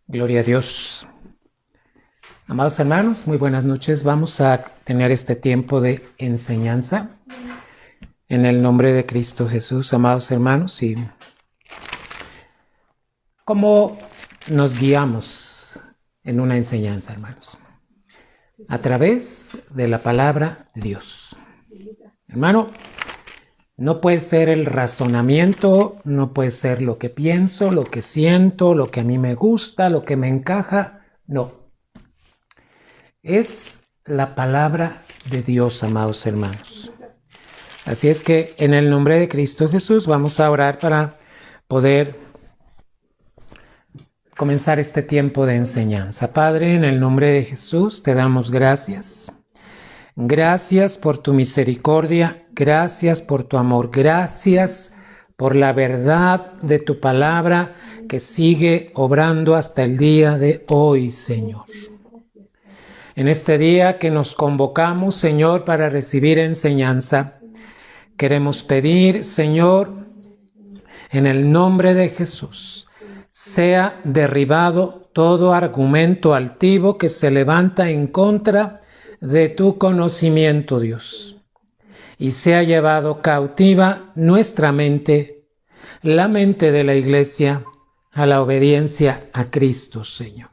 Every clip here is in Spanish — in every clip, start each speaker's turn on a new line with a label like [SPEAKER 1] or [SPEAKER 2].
[SPEAKER 1] Gloria a Dios. Amados hermanos, muy buenas noches. Vamos a tener este tiempo de enseñanza en el nombre de Cristo Jesús, amados hermanos. Y ¿cómo nos guiamos en una enseñanza, hermanos? A través de la palabra de Dios. Hermano, no puede ser el razonamiento, no puede ser lo que pienso, lo que siento, lo que a mí me gusta, lo que me encaja. No. Es la palabra de Dios, amados hermanos. Así es que en el nombre de Cristo Jesús vamos a orar para poder comenzar este tiempo de enseñanza. Padre, en el nombre de Jesús te damos gracias. Gracias por tu misericordia, gracias por tu amor, gracias por la verdad de tu palabra que sigue obrando hasta el día de hoy, Señor. En este día que nos convocamos, Señor, para recibir enseñanza, queremos pedir, Señor, en el nombre de Jesús, sea derribado todo argumento altivo que se levanta en contra de tu conocimiento, Dios, y sea llevado cautiva nuestra mente, la mente de la Iglesia, a la obediencia a Cristo, Señor.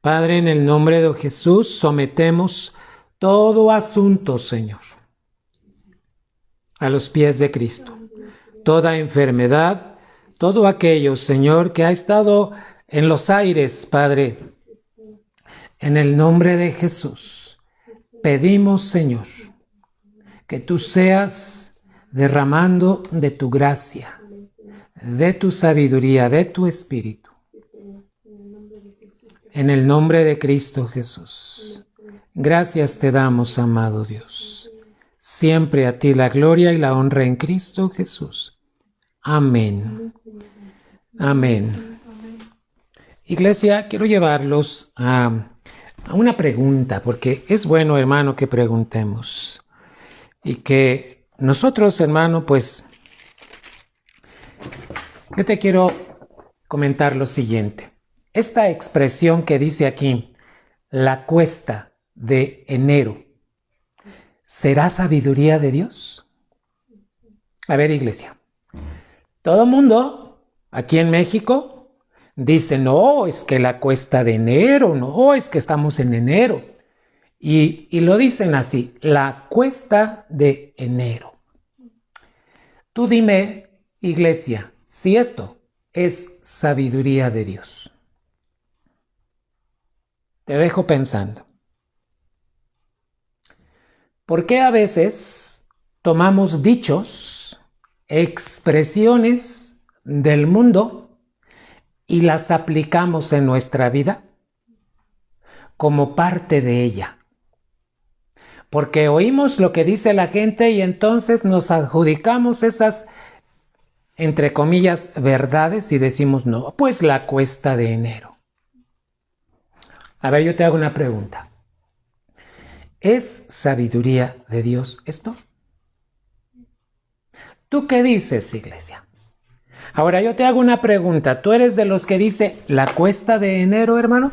[SPEAKER 1] Padre, en el nombre de Jesús, sometemos todo asunto, Señor, a los pies de Cristo. Toda enfermedad, todo aquello, Señor, que ha estado en los aires, Padre, en el nombre de Jesús, pedimos, Señor, que tú seas derramando de tu gracia, de tu sabiduría, de tu espíritu. En el nombre de Cristo Jesús. Gracias te damos, amado Dios. Siempre a ti la gloria y la honra en Cristo Jesús. Amén. Amén. Iglesia, quiero llevarlos a una pregunta, porque es bueno, hermano, que preguntemos. Y que nosotros, hermano, pues, yo te quiero comentar lo siguiente. Esta expresión que dice aquí, la cuesta de enero, ¿será sabiduría de Dios? A ver, iglesia, todo mundo aquí en México dice, no, es que la cuesta de enero, no, es que estamos en enero. Y lo dicen así, la cuesta de enero. Tú dime, iglesia, si esto es sabiduría de Dios. Te dejo pensando. ¿Por qué a veces tomamos dichos, expresiones del mundo y las aplicamos en nuestra vida como parte de ella? Porque oímos lo que dice la gente y entonces nos adjudicamos esas, entre comillas, verdades y decimos, no, pues la cuesta de enero. A ver, yo te hago una pregunta. ¿Es sabiduría de Dios esto? ¿Tú qué dices, iglesia? Ahora yo te hago una pregunta. ¿Tú eres de los que dice la cuesta de enero, hermano?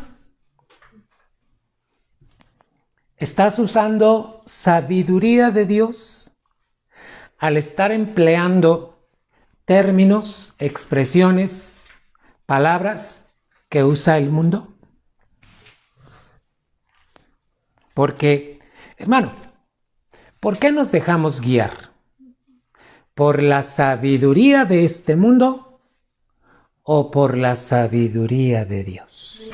[SPEAKER 1] ¿Estás usando sabiduría de Dios al estar empleando términos, expresiones, palabras que usa el mundo? Porque, hermano, ¿por qué nos dejamos guiar? ¿Por la sabiduría de este mundo o por la sabiduría de Dios?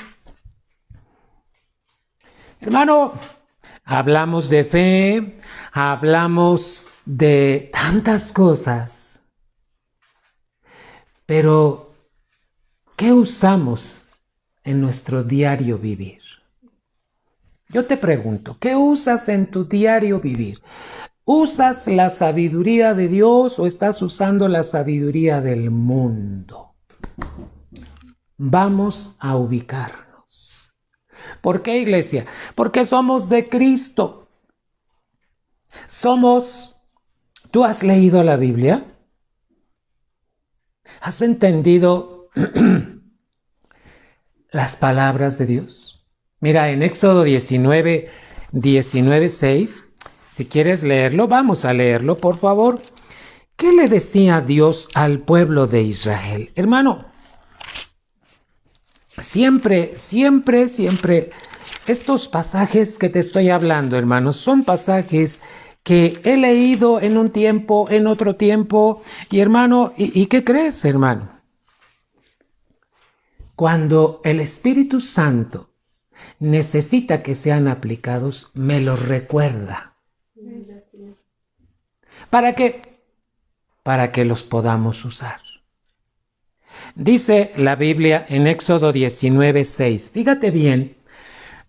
[SPEAKER 1] Hermano, hablamos de fe, hablamos de tantas cosas, pero ¿qué usamos en nuestro diario vivir? Yo te pregunto, ¿qué usas en tu diario vivir? ¿Usas la sabiduría de Dios o estás usando la sabiduría del mundo? Vamos a ubicarnos. ¿Por qué, iglesia? Porque somos de Cristo. ¿Tú has leído la Biblia? ¿Has entendido las palabras de Dios. Mira, en Éxodo 19:6, si quieres leerlo, vamos a leerlo, por favor. ¿Qué le decía Dios al pueblo de Israel? Hermano, siempre, estos pasajes que te estoy hablando, hermanos, son pasajes que he leído en un tiempo, en otro tiempo, y hermano, ¿y qué crees, hermano? Cuando el Espíritu Santo necesita que sean aplicados, me los recuerda. ¿Para qué? Para que los podamos usar. Dice la Biblia en Éxodo 19:6, fíjate bien,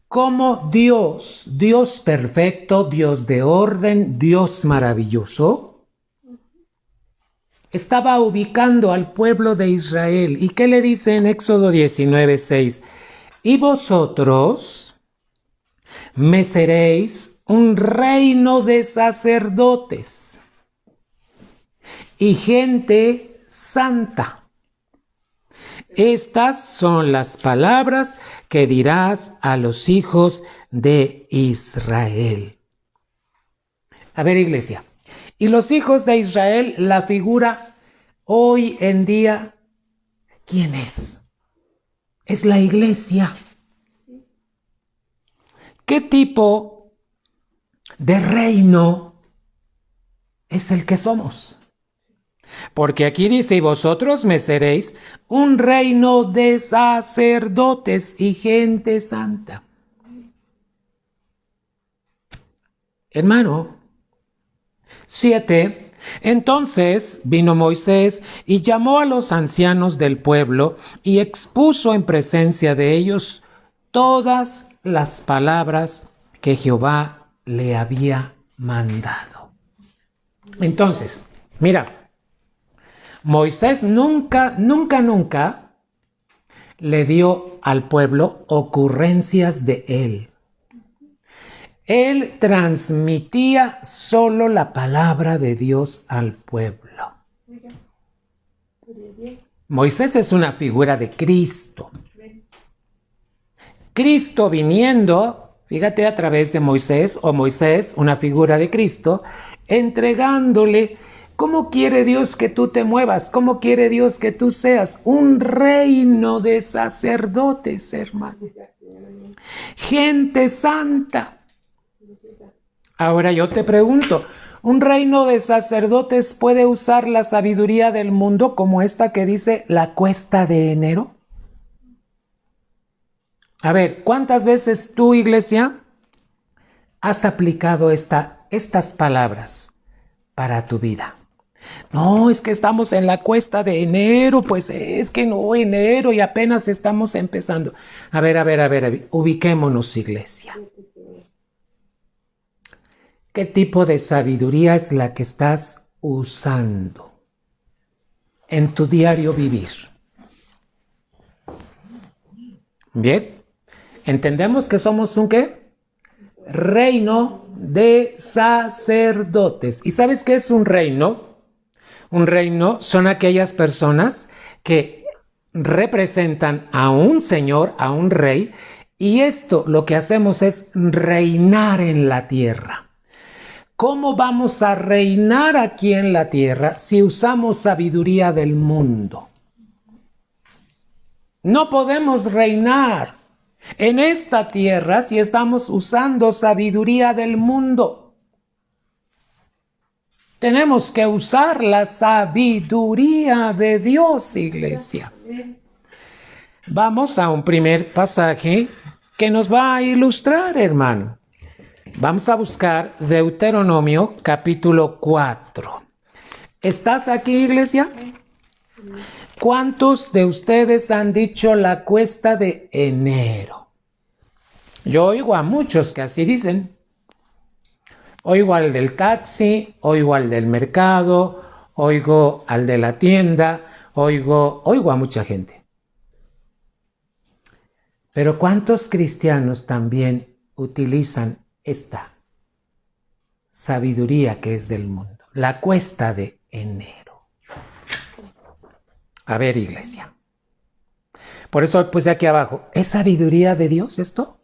[SPEAKER 1] cómo Dios perfecto, Dios de orden, Dios maravilloso, estaba ubicando al pueblo de Israel. ¿Y qué le dice en Éxodo 19:6? Y vosotros me seréis un reino de sacerdotes y gente santa. Estas son las palabras que dirás a los hijos de Israel. A ver, iglesia. Y los hijos de Israel, la figura hoy en día, ¿quién es? Es la iglesia. ¿Qué tipo de reino es el que somos? Porque aquí dice, y vosotros me seréis un reino de sacerdotes y gente santa. Hermano, 7. Entonces vino Moisés y llamó a los ancianos del pueblo y expuso en presencia de ellos todas las palabras que Jehová le había mandado. Entonces, mira, Moisés nunca le dio al pueblo ocurrencias de él. Él transmitía solo la palabra de Dios al pueblo. Moisés es una figura de Cristo. Cristo viniendo, fíjate, a través de Moisés, o Moisés, una figura de Cristo, entregándole cómo quiere Dios que tú te muevas, cómo quiere Dios que tú seas un reino de sacerdotes, hermano. Gente santa. Ahora yo te pregunto, ¿un reino de sacerdotes puede usar la sabiduría del mundo como esta que dice la cuesta de enero? A ver, ¿cuántas veces tú, iglesia, has aplicado estas palabras para tu vida? No, es que estamos en la cuesta de enero, pues es que no, enero y apenas estamos empezando. A ver, ubiquémonos, iglesia. ¿Qué tipo de sabiduría es la que estás usando en tu diario vivir? Bien, entendemos que somos un ¿qué? Reino de sacerdotes. ¿Y sabes qué es un reino? Un reino son aquellas personas que representan a un señor, a un rey, y esto lo que hacemos es reinar en la tierra. ¿Cómo vamos a reinar aquí en la tierra si usamos sabiduría del mundo? No podemos reinar en esta tierra si estamos usando sabiduría del mundo. Tenemos que usar la sabiduría de Dios, iglesia. Vamos a un primer pasaje que nos va a ilustrar, hermano. Vamos a buscar Deuteronomio capítulo 4. ¿Estás aquí, iglesia? ¿Cuántos de ustedes han dicho la cuesta de enero? Yo oigo a muchos que así dicen. Oigo al del taxi, oigo al del mercado, oigo al de la tienda, oigo a mucha gente. Pero ¿cuántos cristianos también utilizan esta sabiduría que es del mundo? La cuesta de enero. A ver, iglesia. Por eso puse aquí abajo, ¿es sabiduría de Dios esto?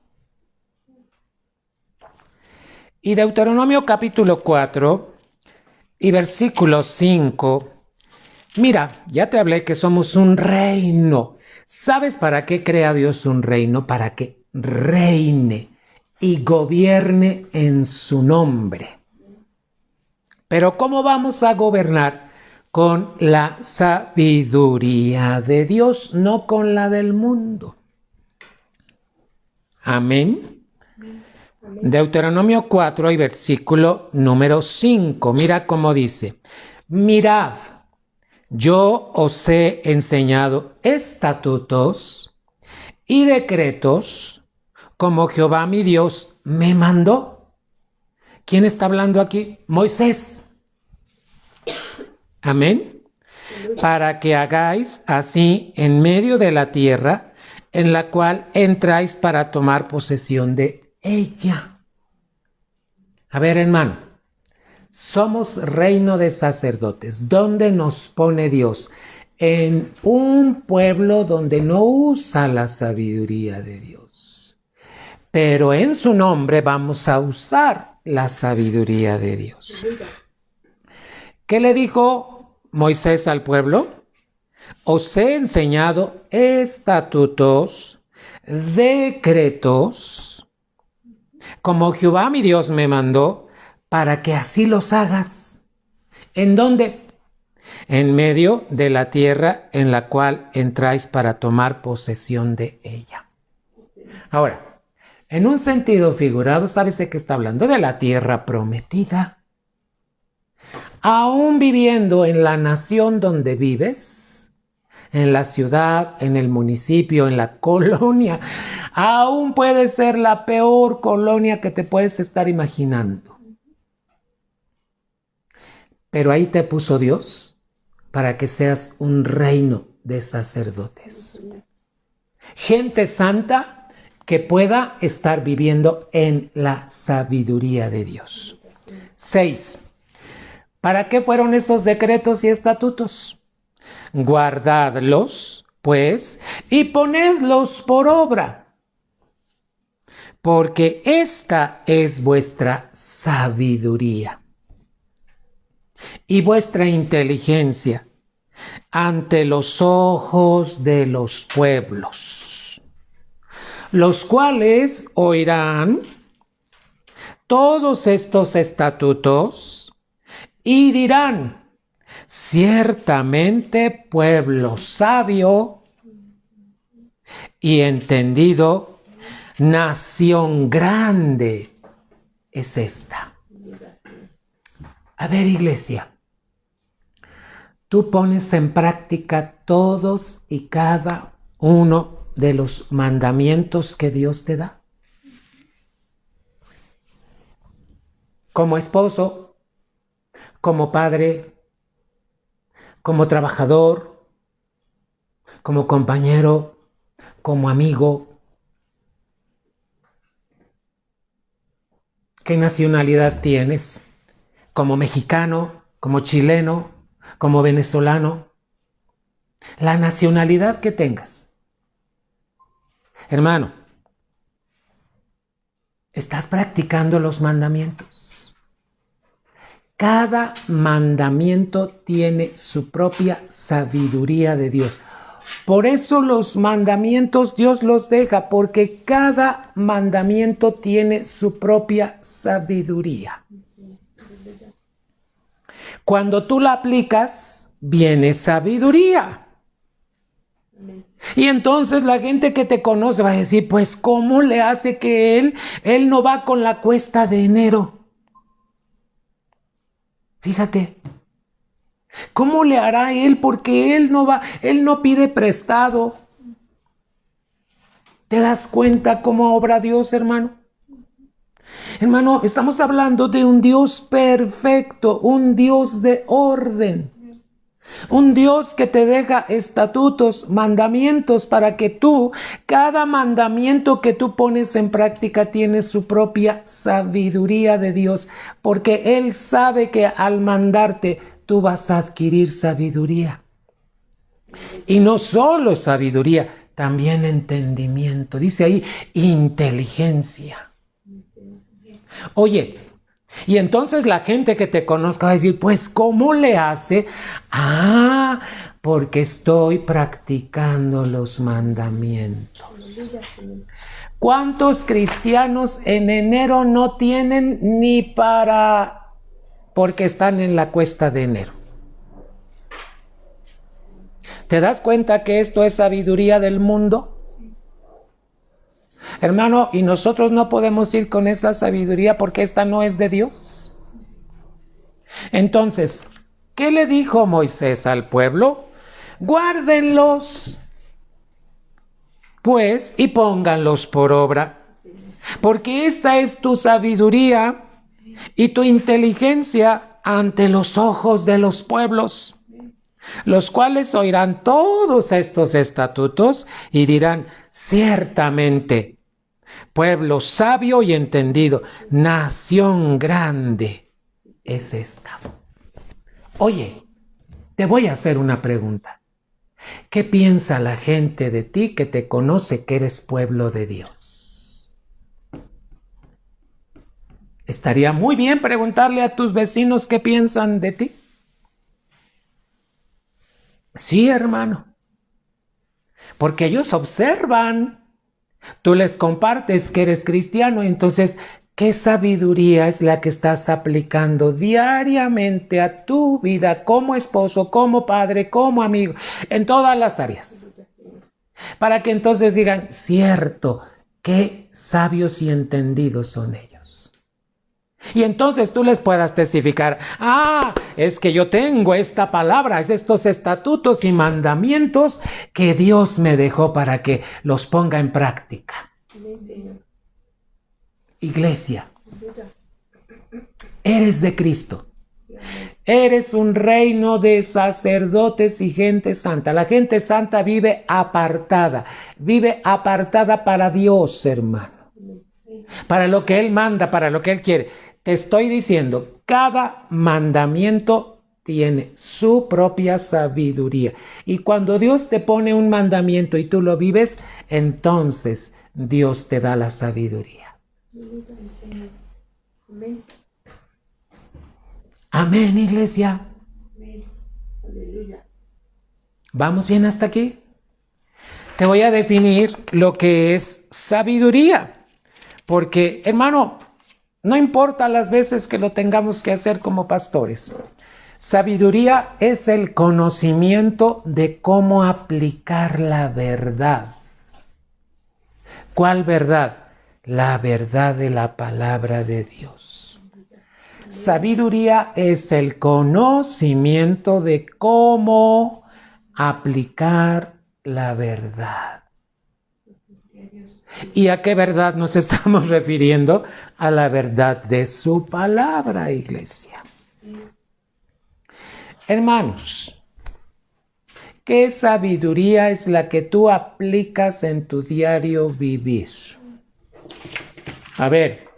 [SPEAKER 1] Y Deuteronomio capítulo 4 y versículo 5. Mira, ya te hablé que somos un reino. ¿Sabes para qué crea Dios un reino? Para que reine y gobierne en su nombre. Pero ¿cómo vamos a gobernar? Con la sabiduría de Dios, no con la del mundo. Amén. Deuteronomio 4 y versículo número 5. Mira cómo dice. Mirad, yo os he enseñado estatutos y decretos como Jehová mi Dios me mandó. ¿Quién está hablando aquí? Moisés. Amén. Para que hagáis así en medio de la tierra en la cual entráis para tomar posesión de ella. A ver, hermano, somos reino de sacerdotes. ¿Dónde nos pone Dios? En un pueblo donde no usa la sabiduría de Dios. Pero en su nombre vamos a usar la sabiduría de Dios. ¿Qué le dijo Moisés al pueblo? Os he enseñado estatutos, decretos, como Jehová mi Dios me mandó, para que así los hagas. ¿En dónde? En medio de la tierra en la cual entráis para tomar posesión de ella. Ahora, en un sentido figurado, ¿sabes de qué está hablando? De la tierra prometida. Aún viviendo en la nación donde vives, en la ciudad, en el municipio, en la colonia, aún puede ser la peor colonia que te puedes estar imaginando. Pero ahí te puso Dios para que seas un reino de sacerdotes. Gente santa que pueda estar viviendo en la sabiduría de Dios. 6. ¿Para qué fueron esos decretos y estatutos? Guardadlos, pues, y ponedlos por obra, porque esta es vuestra sabiduría y vuestra inteligencia ante los ojos de los pueblos, los cuales oirán todos estos estatutos y dirán, ciertamente pueblo sabio y entendido, nación grande es esta. A ver, iglesia, tú pones en práctica todos y cada uno de los mandamientos que Dios te da. Como esposo, como padre, como trabajador, como compañero, como amigo. ¿Qué nacionalidad tienes? ¿Como mexicano, como chileno, como venezolano? La nacionalidad que tengas. Hermano, ¿estás practicando los mandamientos? Cada mandamiento tiene su propia sabiduría de Dios. Por eso los mandamientos Dios los deja, porque cada mandamiento tiene su propia sabiduría. Cuando tú la aplicas, viene sabiduría. Y entonces la gente que te conoce va a decir, pues ¿cómo le hace que él no va con la cuesta de enero? Fíjate, ¿cómo le hará él? Porque él no pide prestado. ¿Te das cuenta cómo obra Dios, hermano? Hermano, estamos hablando de un Dios perfecto, un Dios de orden. Un Dios que te deja estatutos, mandamientos para que tú, cada mandamiento que tú pones en práctica tiene su propia sabiduría de Dios, porque Él sabe que al mandarte tú vas a adquirir sabiduría. Y no solo sabiduría, también entendimiento. Dice ahí inteligencia. Oye, y entonces la gente que te conozca va a decir, pues, ¿cómo le hace? Ah, porque estoy practicando los mandamientos. ¿Cuántos cristianos en enero no tienen ni para, porque están en la cuesta de enero? ¿Te das cuenta que esto es sabiduría del mundo? Hermano, y nosotros no podemos ir con esa sabiduría porque esta no es de Dios. Entonces, ¿qué le dijo Moisés al pueblo? Guárdenlos, pues, y pónganlos por obra, porque esta es tu sabiduría y tu inteligencia ante los ojos de los pueblos, los cuales oirán todos estos estatutos y dirán, ciertamente, pueblo sabio y entendido, nación grande es esta. Oye, te voy a hacer una pregunta. ¿Qué piensa la gente de ti que te conoce que eres pueblo de Dios? Estaría muy bien preguntarle a tus vecinos qué piensan de ti. Sí, hermano, porque ellos observan, tú les compartes que eres cristiano, entonces, ¿qué sabiduría es la que estás aplicando diariamente a tu vida como esposo, como padre, como amigo, en todas las áreas? Para que entonces digan, cierto, qué sabios y entendidos son ellos. Y entonces tú les puedas testificar, es que yo tengo esta palabra, es estos estatutos y mandamientos que Dios me dejó para que los ponga en práctica. Iglesia, eres de Cristo. Eres un reino de sacerdotes y gente santa. La gente santa vive apartada para Dios, hermano. Para lo que Él manda, para lo que Él quiere. Te estoy diciendo, cada mandamiento tiene su propia sabiduría. Y cuando Dios te pone un mandamiento y tú lo vives, entonces Dios te da la sabiduría. Amén. Amén, iglesia. Amén. Aleluya. ¿Vamos bien hasta aquí? Te voy a definir lo que es sabiduría. Porque, hermano, no importa las veces que lo tengamos que hacer como pastores. Sabiduría es el conocimiento de cómo aplicar la verdad. ¿Cuál verdad? La verdad de la palabra de Dios. Sabiduría es el conocimiento de cómo aplicar la verdad. ¿Y a qué verdad nos estamos refiriendo? A la verdad de su palabra, iglesia. Hermanos, ¿qué sabiduría es la que tú aplicas en tu diario vivir? A ver,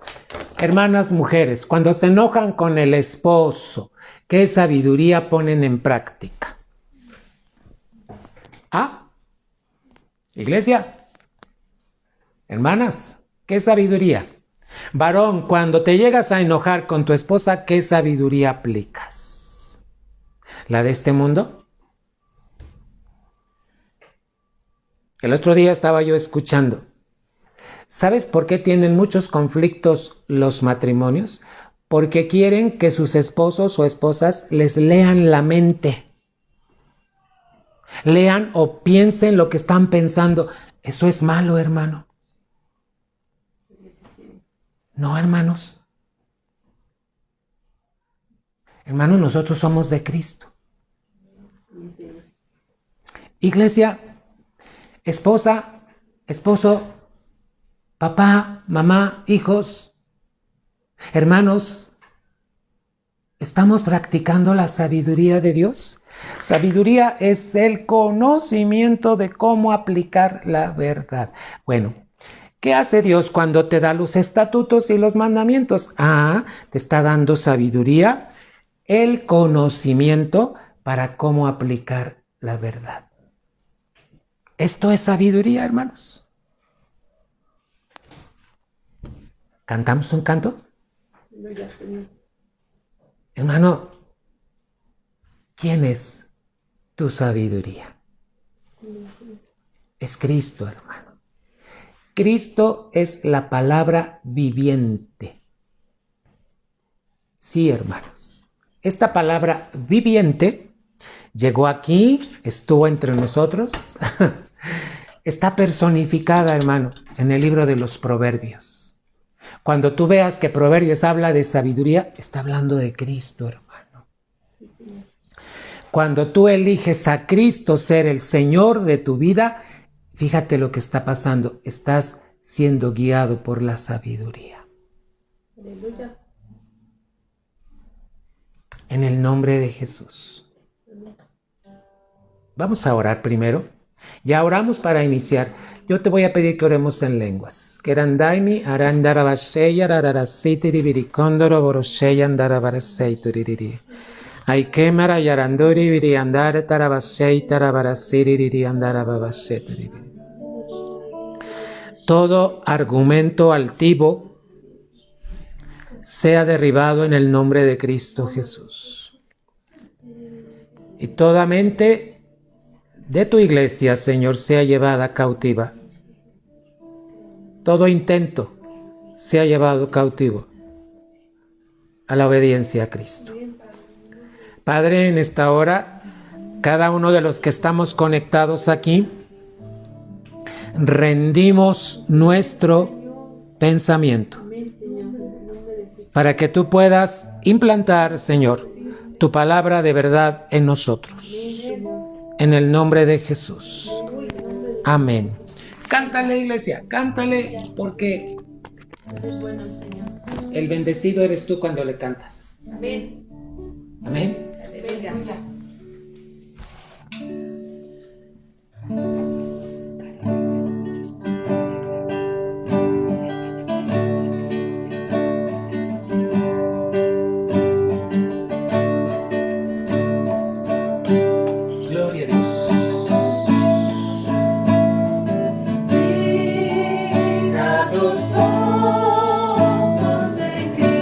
[SPEAKER 1] hermanas mujeres, cuando se enojan con el esposo, ¿qué sabiduría ponen en práctica? Iglesia. Hermanas, ¿qué sabiduría? Varón, cuando te llegas a enojar con tu esposa, ¿qué sabiduría aplicas? ¿La de este mundo? El otro día estaba yo escuchando. ¿Sabes por qué tienen muchos conflictos los matrimonios? Porque quieren que sus esposos o esposas les lean la mente. Lean o piensen lo que están pensando. Eso es malo, hermano. No, hermanos. Hermanos, nosotros somos de Cristo. Iglesia, esposa, esposo, papá, mamá, hijos, hermanos, ¿estamos practicando la sabiduría de Dios? Sabiduría es el conocimiento de cómo aplicar la verdad. Bueno, ¿qué hace Dios cuando te da los estatutos y los mandamientos? Te está dando sabiduría, el conocimiento para cómo aplicar la verdad. Esto es sabiduría, hermanos. ¿Cantamos un canto? Hermano, ¿quién es tu sabiduría? Es Cristo, hermano. Cristo es la palabra viviente. Sí, hermanos. Esta palabra viviente llegó aquí, estuvo entre nosotros. Está personificada, hermano, en el libro de los Proverbios. Cuando tú veas que Proverbios habla de sabiduría, está hablando de Cristo, hermano. Cuando tú eliges a Cristo ser el Señor de tu vida, fíjate lo que está pasando. Estás siendo guiado por la sabiduría.
[SPEAKER 2] Aleluya.
[SPEAKER 1] En el nombre de Jesús. Vamos a orar primero. Ya oramos para iniciar. Yo te voy a pedir que oremos en lenguas. Kerandaimi arandarabasheya rararasitiribiri kondoro borosheya andarabaraseituririri. Aikemara yarandori viri andare tarabasei tarabarasiriri andarababasetiribiri. Todo argumento altivo sea derribado en el nombre de Cristo Jesús. Y toda mente de tu iglesia, Señor, sea llevada cautiva. Todo intento sea llevado cautivo a la obediencia a Cristo. Padre, en esta hora, cada uno de los que estamos conectados aquí, rendimos nuestro pensamiento para que tú puedas implantar, Señor, tu palabra de verdad en nosotros. En el nombre de Jesús. Amén. Cántale, iglesia, cántale, porque el bendecido eres tú cuando le cantas.
[SPEAKER 2] Amén.
[SPEAKER 1] Amén.
[SPEAKER 2] Aleluya.
[SPEAKER 1] Gloria a Dios.
[SPEAKER 2] Fija tus ojos en Cristo.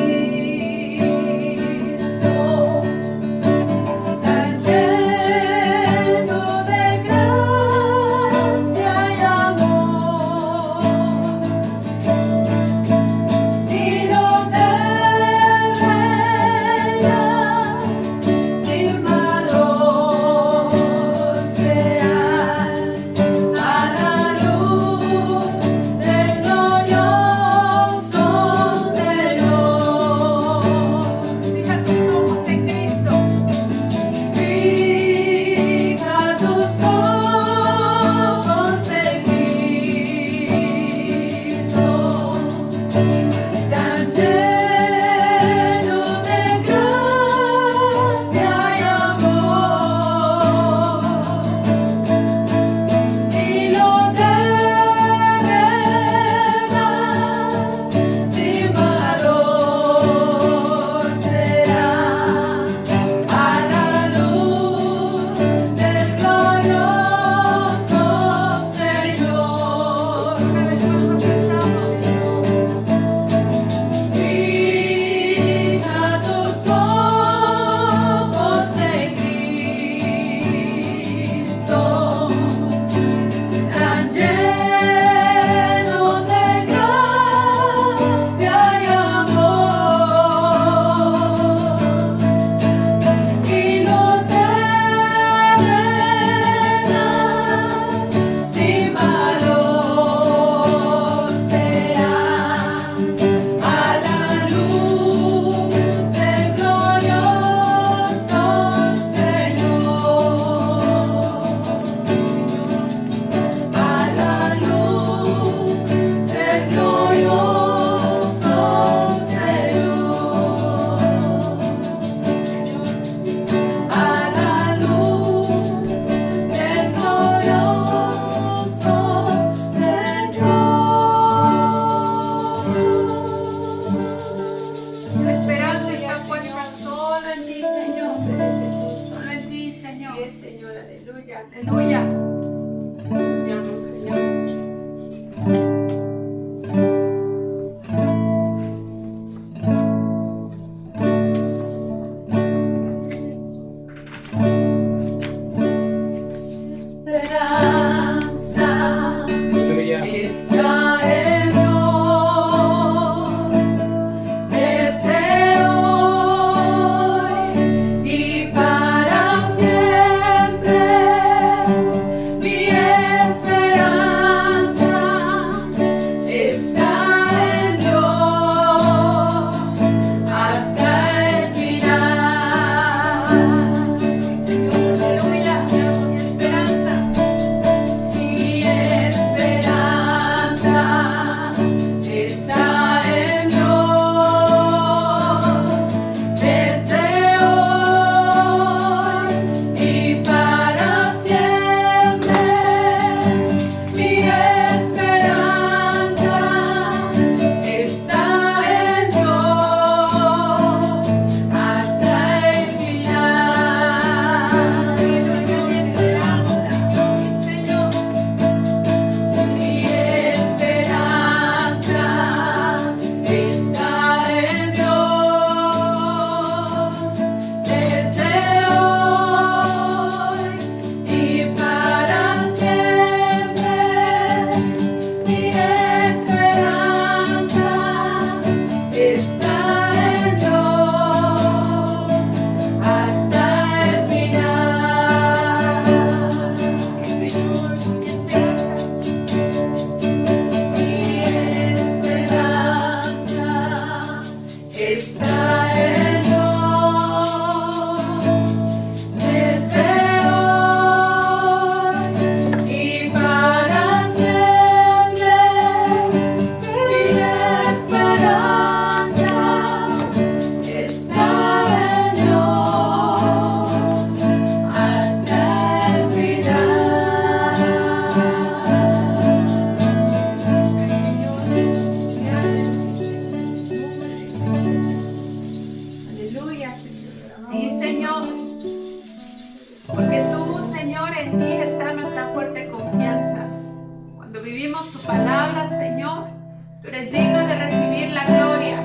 [SPEAKER 3] Él es digno de recibir la gloria,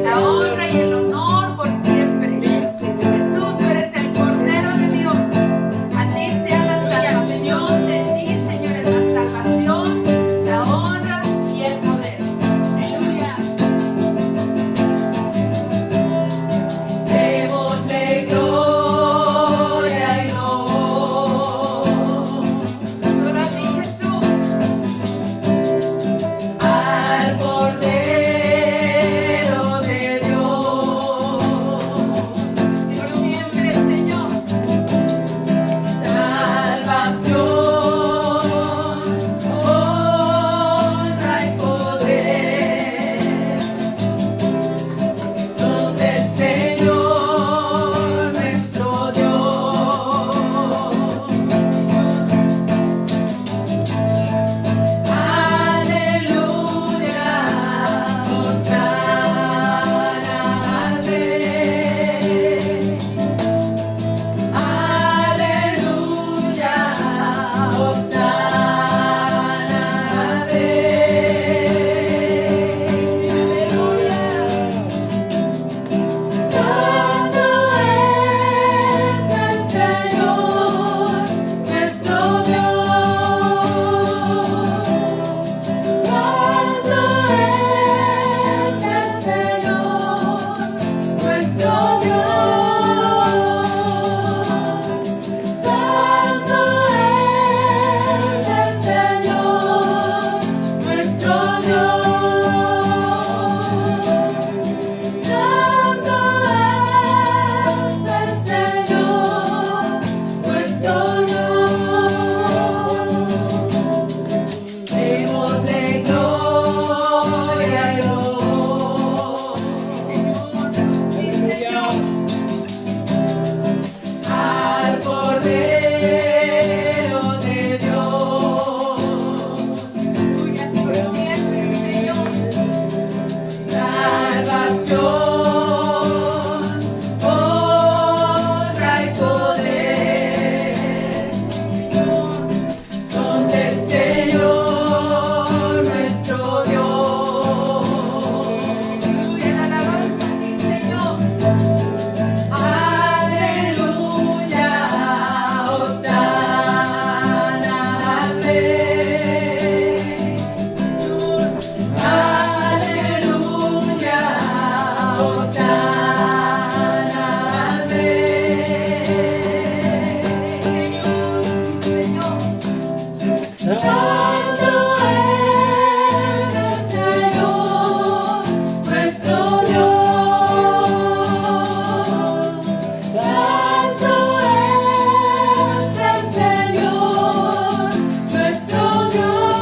[SPEAKER 3] la honra y el honor por siempre. Jesús, tú eres el Cordero de Dios. A ti sea la salvación, de ti, Señor, es la salvación, la honra y el poder. Aleluya. Démosle gloria y honor. Solo a ti, Jesús. Al Cordero de Dios. Por siempre, Señor. Salvación, honra y poder son del Señor nuestro Dios. Aleluya, Hosana al Rey. Aleluya, Hosana al Rey. Aleluya. Santo es el Señor, nuestro Dios. Santo es el Señor, nuestro Dios. Santo es el Señor, nuestro Dios. Santo es el Señor, nuestro Dios. Démosle gloria y honor. Sí, Señor. Al Cordero de Dios. Aleluya, por siempre, Señor. Salvación, honra y poder, Señor, son del Señor nuestro Dios. Aleluya, la alabanza a ti, Señor. Aleluya, Hosana al Rey. Aleluya, Hosana al Rey. Señor, Santo es el Señor, nuestro Dios. Santo es el Señor, nuestro Dios.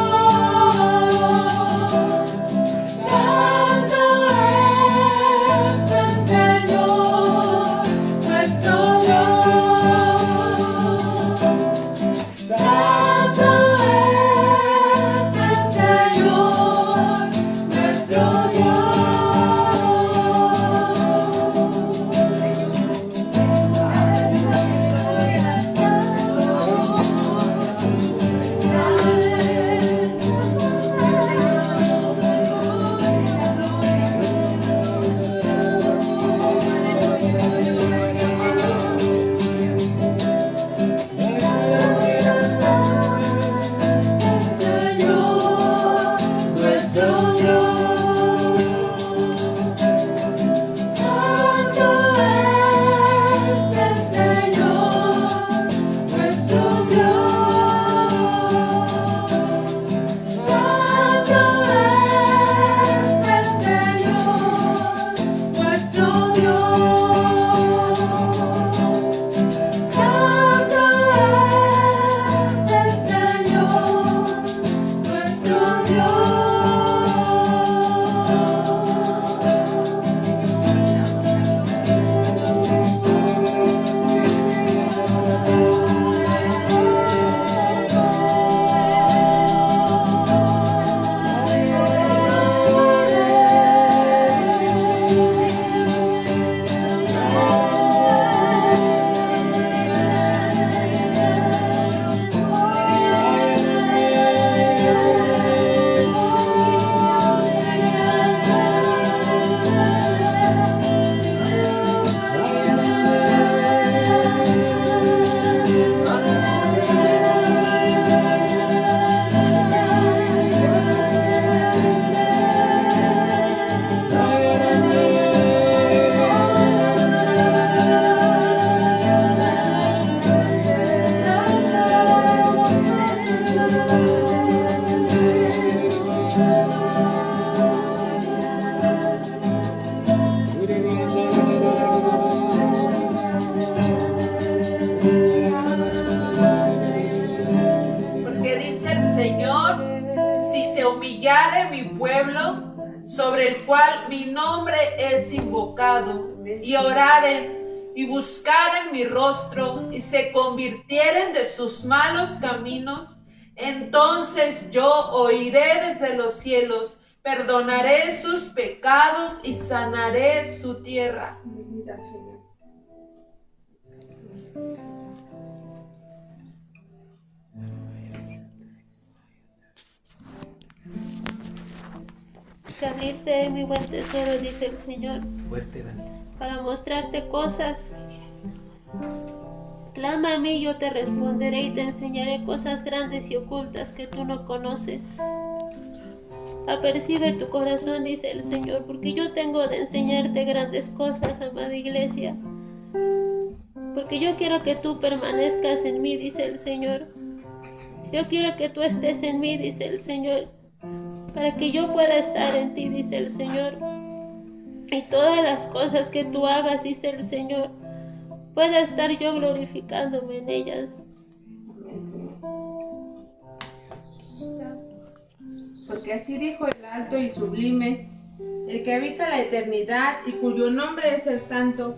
[SPEAKER 3] Santo es el Señor, nuestro Dios. Santo es humillare mi pueblo, sobre el cual mi nombre es invocado, y oraren y buscaren mi rostro, y se convirtieren de sus malos caminos, entonces yo oiré desde los cielos, perdonaré sus pecados y sanaré su tierra.
[SPEAKER 2] Que abrirte mi buen tesoro, dice el Señor,
[SPEAKER 1] Fuerte, Dani.
[SPEAKER 2] para mostrarte cosas. Clama a mí, yo te responderé y te enseñaré cosas grandes y ocultas que tú no conoces. Apercibe tu corazón, dice el Señor, porque yo tengo de enseñarte grandes cosas, amada iglesia. Porque yo quiero que tú permanezcas en mí, dice el Señor. Yo quiero que tú estés en mí, dice el Señor, para que yo pueda estar en ti, dice el Señor. Y todas las cosas que tú hagas, dice el Señor, pueda estar yo glorificándome en ellas.
[SPEAKER 3] Porque así dijo el alto y sublime, el que habita la eternidad y cuyo nombre es el Santo.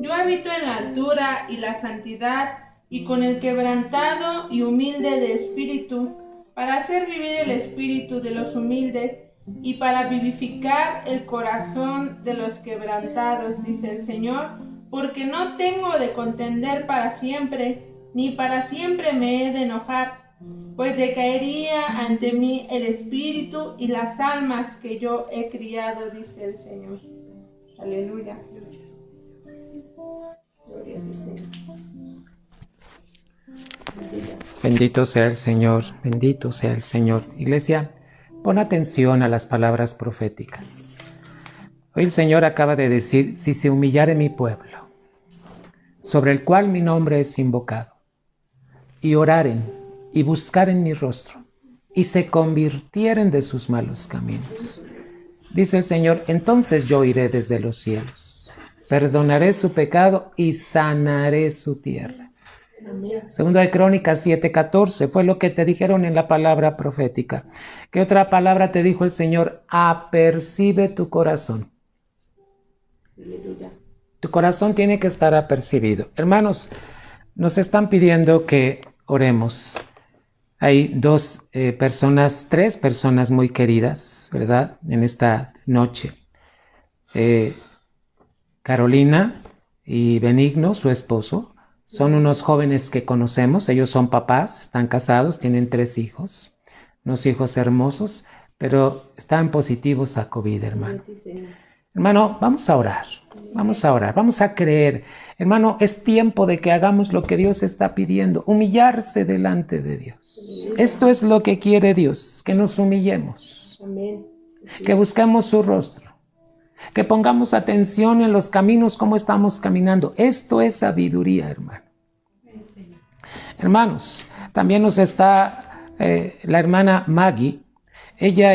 [SPEAKER 3] Yo habito en la altura y la santidad, y con el quebrantado y humilde de espíritu, para hacer vivir el espíritu de los humildes, y para vivificar el corazón de los quebrantados, dice el Señor, porque no tengo de contender para siempre, ni para siempre me he de enojar, pues decaería ante mí el espíritu y las almas que yo he criado, dice el Señor. Aleluya. Gloria a ti, Señor.
[SPEAKER 1] Bendito sea el Señor, bendito sea el Señor. Iglesia, pon atención a las palabras proféticas. Hoy el Señor acaba de decir, si se humillare mi pueblo, sobre el cual mi nombre es invocado, y oraren y buscaren mi rostro, y se convirtieren de sus malos caminos. Dice el Señor, entonces yo iré desde los cielos, perdonaré su pecado y sanaré su tierra. Segundo de Crónicas 7:14 fue lo que te dijeron en la palabra profética. ¿Qué otra palabra te dijo el Señor? Apercibe tu corazón. Tu corazón tiene que estar apercibido. Hermanos, nos están pidiendo que oremos. Hay tres personas muy queridas, ¿verdad? En esta noche. Carolina y Benigno, su esposo. Son unos jóvenes que conocemos, ellos son papás, están casados, tienen 3 hijos, unos hijos hermosos, pero están positivos a COVID, hermano. Hermano, vamos a orar, vamos a creer. Hermano, es tiempo de que hagamos lo que Dios está pidiendo, humillarse delante de Dios. Esto es lo que quiere Dios, que nos humillemos, que busquemos su rostro. Que pongamos atención en los caminos, cómo estamos caminando. Esto es sabiduría, hermano. Hermanos, también nos está la hermana Maggie. Ella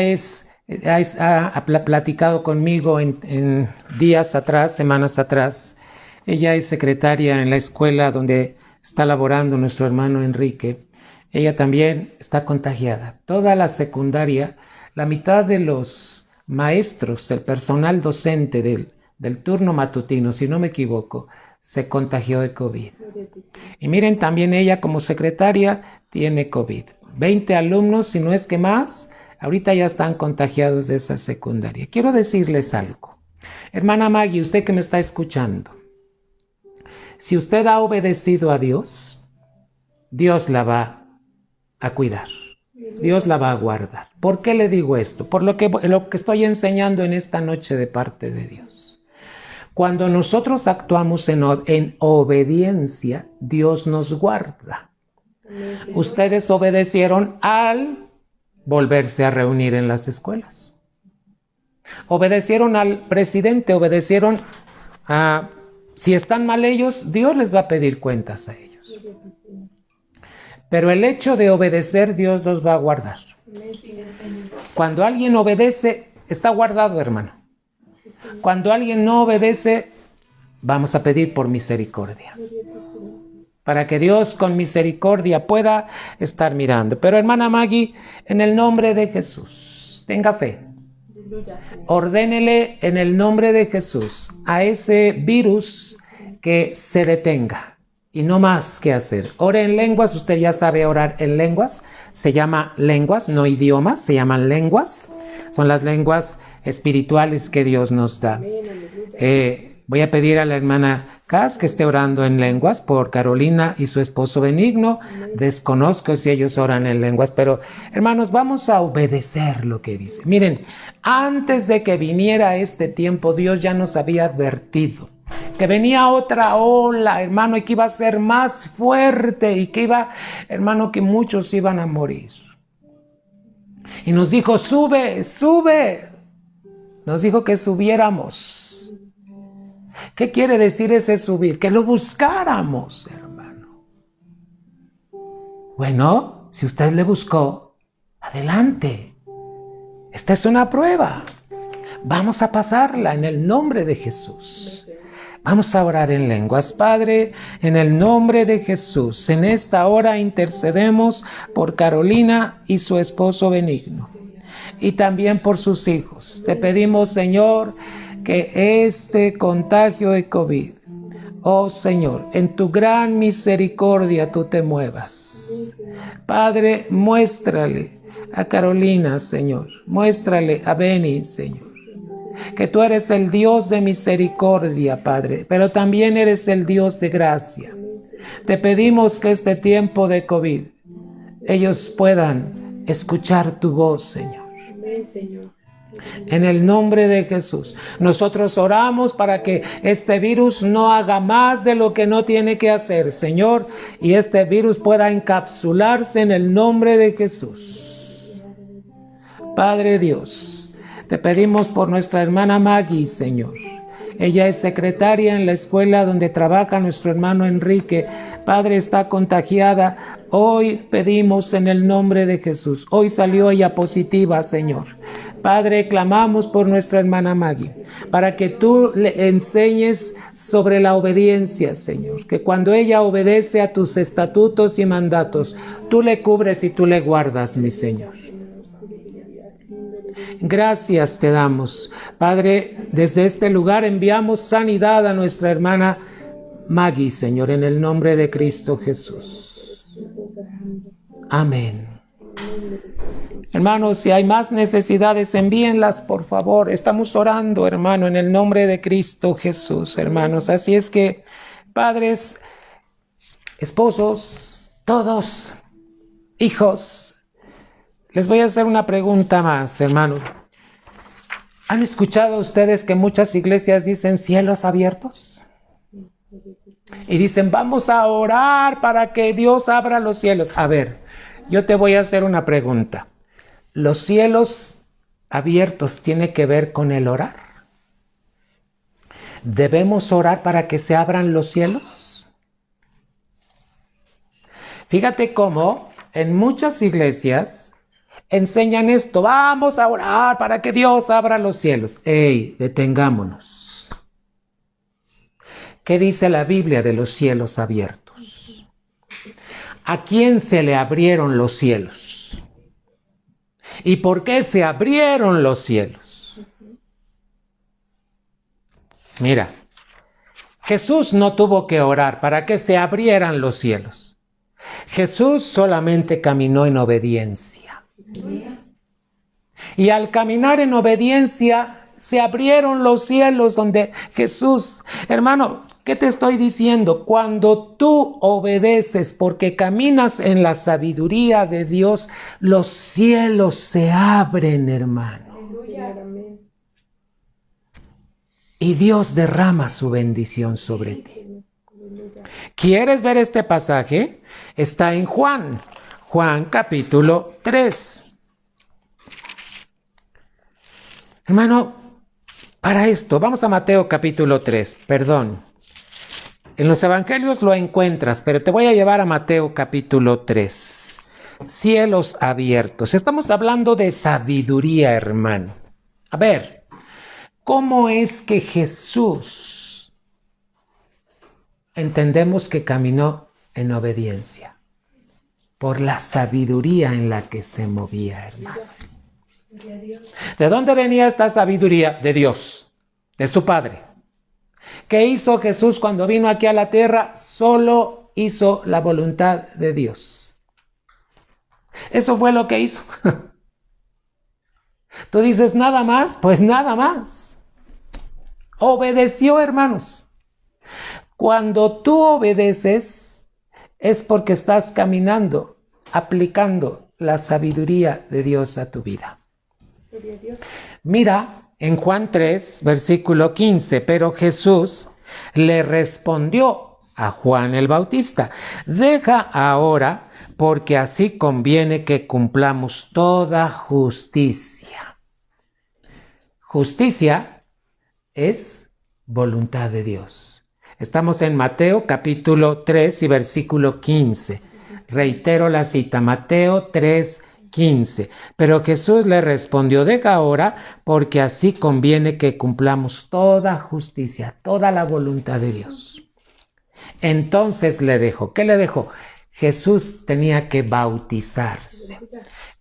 [SPEAKER 1] ha platicado conmigo en días atrás, semanas atrás. Ella es secretaria en la escuela donde está laborando nuestro hermano Enrique. Ella también está contagiada. Toda la secundaria, la mitad de los maestros, el personal docente del turno matutino, si no me equivoco, se contagió de COVID. Y miren, también ella como secretaria tiene COVID. 20 alumnos, si no es que más, ahorita ya están contagiados de esa secundaria. Quiero decirles algo. Hermana Maggie, usted que me está escuchando, si usted ha obedecido a Dios, Dios la va a cuidar. Dios la va a guardar. ¿Por qué le digo esto? Por lo que estoy enseñando en esta noche de parte de Dios. Cuando nosotros actuamos en obediencia, Dios nos guarda. Ustedes obedecieron al volverse a reunir en las escuelas. Obedecieron al presidente, obedecieron a... Si están mal ellos, Dios les va a pedir cuentas a ellos. Pero el hecho de obedecer, Dios los va a guardar. Cuando alguien obedece, está guardado, hermano. Cuando alguien no obedece, vamos a pedir por misericordia. para que Dios con misericordia pueda estar mirando. Pero hermana Maggie, en el nombre de Jesús, tenga fe. Ordénele en el nombre de Jesús a ese virus que se detenga y no más que hacer. Ore en lenguas, usted ya sabe orar en lenguas, se llama lenguas, no idiomas, se llaman lenguas, son las lenguas espirituales que Dios nos da. Voy a pedir a la hermana Cas que esté orando en lenguas por Carolina y su esposo Benigno. Desconozco si ellos oran en lenguas, pero hermanos, vamos a obedecer lo que dice. Miren, antes de que viniera este tiempo, Dios ya nos había advertido que venía otra ola, hermano, y que iba a ser más fuerte y que iba, hermano, que muchos iban a morir. Y nos dijo, sube, sube. Nos dijo que subiéramos. ¿Qué quiere decir ese subir? Que lo buscáramos, hermano. Bueno, si usted le buscó, adelante. Esta es una prueba. Vamos a pasarla en el nombre de Jesús. Vamos a orar en lenguas. Padre, en el nombre de Jesús, en esta hora intercedemos por Carolina y su esposo Benigno. Y también por sus hijos. Te pedimos, Señor, que este contagio de COVID, oh Señor, en tu gran misericordia tú te muevas. Padre, muéstrale a Carolina, Señor, muéstrale a Beni, Señor, que tú eres el Dios de misericordia, Padre, pero también eres el Dios de gracia. Te pedimos que este tiempo de COVID, ellos puedan escuchar tu voz, Señor.
[SPEAKER 4] Amén, Señor.
[SPEAKER 1] En el nombre de Jesús, nosotros oramos para que este virus no haga más de lo que no tiene que hacer, Señor, y este virus pueda encapsularse en el nombre de Jesús. Padre Dios, te pedimos por nuestra hermana Maggie, Señor. Ella es secretaria en la escuela donde trabaja nuestro hermano Enrique. Padre, está contagiada. Hoy pedimos en el nombre de Jesús. Hoy salió ella positiva, Señor. Padre, clamamos por nuestra hermana Maggie, para que tú le enseñes sobre la obediencia, Señor. Que cuando ella obedece a tus estatutos y mandatos, tú le cubres y tú le guardas, mi Señor. Gracias te damos. Padre, desde este lugar enviamos sanidad a nuestra hermana Maggie, Señor, en el nombre de Cristo Jesús. Amén. Hermanos, si hay más necesidades, envíenlas, por favor. Estamos orando, hermano, en el nombre de Cristo Jesús, hermanos. Así es que, padres, esposos, todos, hijos, les voy a hacer una pregunta más, hermano. ¿Han escuchado ustedes que muchas iglesias dicen cielos abiertos? Y dicen, vamos a orar para que Dios abra los cielos. A ver, yo te voy a hacer una pregunta. ¿Los cielos abiertos tiene que ver con el orar? ¿Debemos orar para que se abran los cielos? Fíjate cómo en muchas iglesias enseñan esto, vamos a orar para que Dios abra los cielos. ¡Ey, detengámonos! ¿Qué dice la Biblia de los cielos abiertos? ¿A quién se le abrieron los cielos? ¿Y por qué se abrieron los cielos? Mira, Jesús no tuvo que orar para que se abrieran los cielos. Jesús solamente caminó en obediencia. Y al caminar en obediencia se abrieron los cielos donde Jesús, hermano, ¿qué te estoy diciendo? Cuando tú obedeces porque caminas en la sabiduría de Dios, los cielos se abren, hermano. Y Dios derrama su bendición sobre ti. ¿Quieres ver este pasaje? Está en Juan capítulo 3. Hermano, para esto, vamos a Mateo capítulo 3, perdón. En los evangelios lo encuentras, pero te voy a llevar a Mateo capítulo 3. Cielos abiertos. Estamos hablando de sabiduría, hermano. A ver, ¿cómo es que Jesús entendemos que caminó en obediencia, por la sabiduría en la que se movía, hermano. ¿De dónde venía esta sabiduría? De Dios, de su Padre. ¿Qué hizo Jesús cuando vino aquí a la tierra? Solo hizo la voluntad de Dios. Eso fue lo que hizo. Tú dices, ¿nada más? Pues nada más. Obedeció, hermanos. Cuando tú obedeces, es porque estás caminando, aplicando la sabiduría de Dios a tu vida. Mira, en Juan 3, versículo 15, pero Jesús le respondió a Juan el Bautista, deja ahora, porque así conviene que cumplamos toda justicia. Justicia es voluntad de Dios. Estamos en Mateo capítulo 3 y versículo 15. Reitero la cita, Mateo 3, 15. Pero Jesús le respondió, deja ahora, porque así conviene que cumplamos toda justicia, toda la voluntad de Dios. Entonces le dejó. ¿Qué le dejó? Jesús tenía que bautizarse.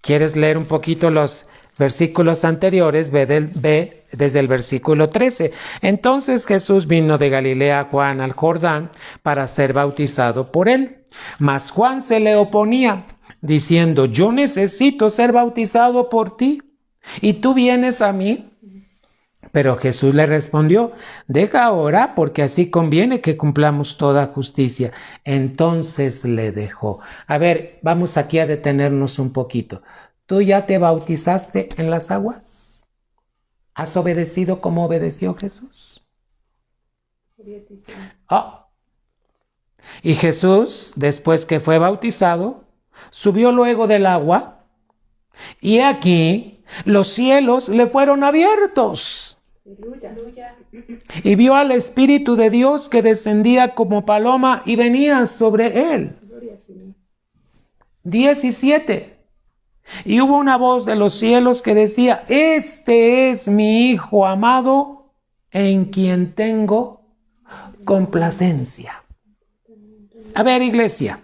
[SPEAKER 1] ¿Quieres leer un poquito los versículos anteriores? Ve desde el versículo 13. Entonces Jesús vino de Galilea a Juan al Jordán para ser bautizado por él. Mas Juan se le oponía, diciendo, yo necesito ser bautizado por ti, y tú vienes a mí. Pero Jesús le respondió, deja ahora, porque así conviene que cumplamos toda justicia. Entonces le dejó. A ver, vamos aquí a detenernos un poquito. ¿Tú ya te bautizaste en las aguas? ¿Has obedecido como obedeció Jesús? Oh. Y Jesús, después que fue bautizado, subió luego del agua, y aquí los cielos le fueron abiertos. Y vio al Espíritu de Dios que descendía como paloma y venía sobre él. 17. Y hubo una voz de los cielos que decía, este es mi Hijo amado, en quien tengo complacencia. A ver, iglesia,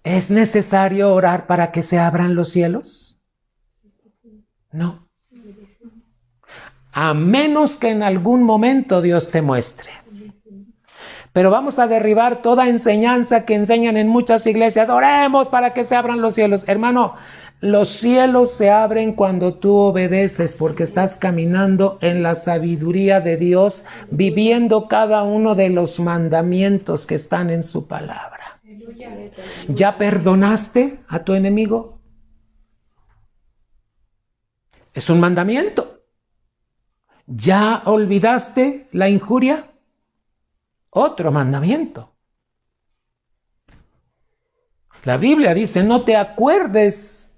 [SPEAKER 1] ¿es necesario orar para que se abran los cielos? No. A menos que en algún momento Dios te muestre. Pero vamos a derribar toda enseñanza que enseñan en muchas iglesias. Oremos para que se abran los cielos. Hermano, los cielos se abren cuando tú obedeces, porque estás caminando en la sabiduría de Dios, viviendo cada uno de los mandamientos que están en su palabra. ¿Ya perdonaste a tu enemigo? Es un mandamiento. ¿Ya olvidaste la injuria? Otro mandamiento. La Biblia dice, no te acuerdes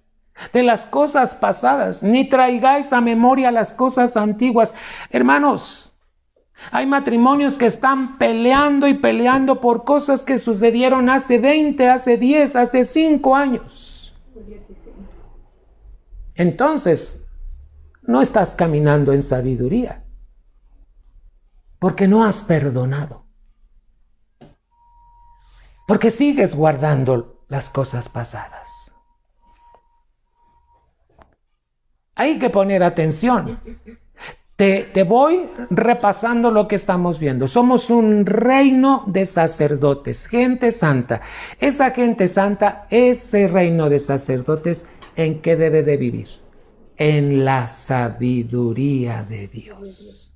[SPEAKER 1] de las cosas pasadas, ni traigáis a memoria las cosas antiguas. Hermanos, hay matrimonios que están peleando y peleando por cosas que sucedieron hace 20, hace 10, hace 5 años. Entonces, no estás caminando en sabiduría, porque no has perdonado, porque sigues guardando las cosas pasadas. Hay que poner atención. Te voy repasando lo que estamos viendo. Somos un reino de sacerdotes, gente santa. Esa gente santa, ese reino de sacerdotes, ¿en qué debe de vivir? En la sabiduría de Dios.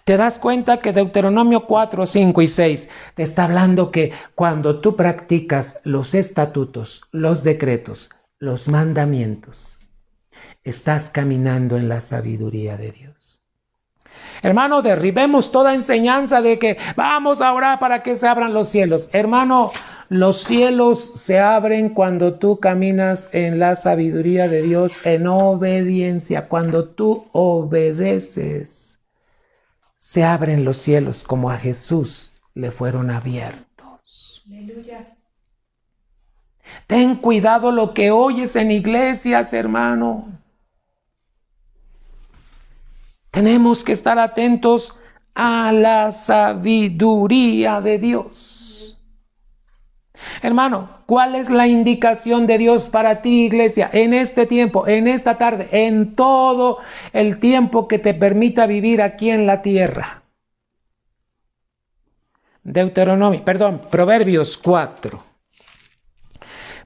[SPEAKER 1] ¿Te das cuenta que Deuteronomio 4, 5 y 6 te está hablando que cuando tú practicas los estatutos, los decretos, los mandamientos, estás caminando en la sabiduría de Dios? Hermano, derribemos toda enseñanza de que vamos a orar para que se abran los cielos. Hermano, los cielos se abren cuando tú caminas en la sabiduría de Dios, en obediencia. Cuando tú obedeces, se abren los cielos como a Jesús le fueron abiertos. Aleluya. Ten cuidado lo que oyes en iglesias, hermano. Tenemos que estar atentos a la sabiduría de Dios. Hermano, ¿cuál es la indicación de Dios para ti, iglesia, en este tiempo, en esta tarde, en todo el tiempo que te permita vivir aquí en la tierra? Proverbios 4.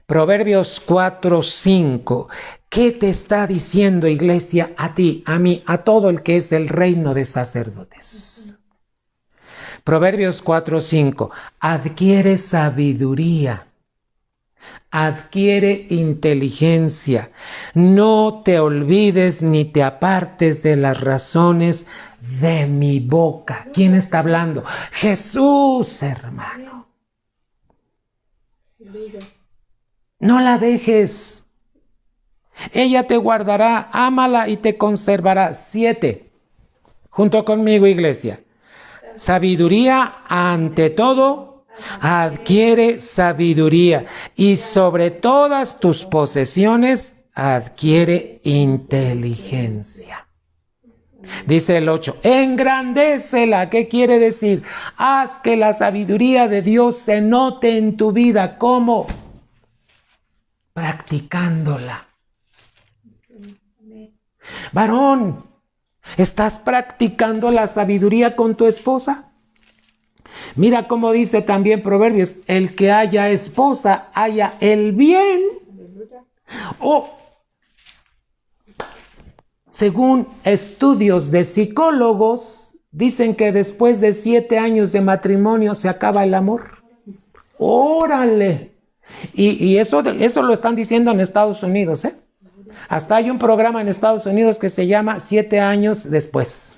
[SPEAKER 1] Proverbios 4, 5. ¿Qué te está diciendo, iglesia, a ti, a mí, a todo el que es el reino de sacerdotes? Proverbios 4, 5. Adquiere sabiduría, adquiere inteligencia. No te olvides ni te apartes de las razones de mi boca. ¿Quién está hablando? Jesús, hermano. No la dejes. Ella te guardará, ámala y te conservará. 7. Junto conmigo, iglesia. Sabiduría ante todo, adquiere sabiduría. Y sobre todas tus posesiones, adquiere inteligencia. Dice el 8, engrandécela. ¿Qué quiere decir? Haz que la sabiduría de Dios se note en tu vida. ¿Cómo? Practicándola. Varón, ¿estás practicando la sabiduría con tu esposa? Mira cómo dice también Proverbios, el que haya esposa, haya el bien. Según estudios de psicólogos, dicen que después de 7 años de matrimonio se acaba el amor. ¡Órale! Y eso lo están diciendo en Estados Unidos, ¿eh? Hasta hay un programa en Estados Unidos que se llama 7 años después.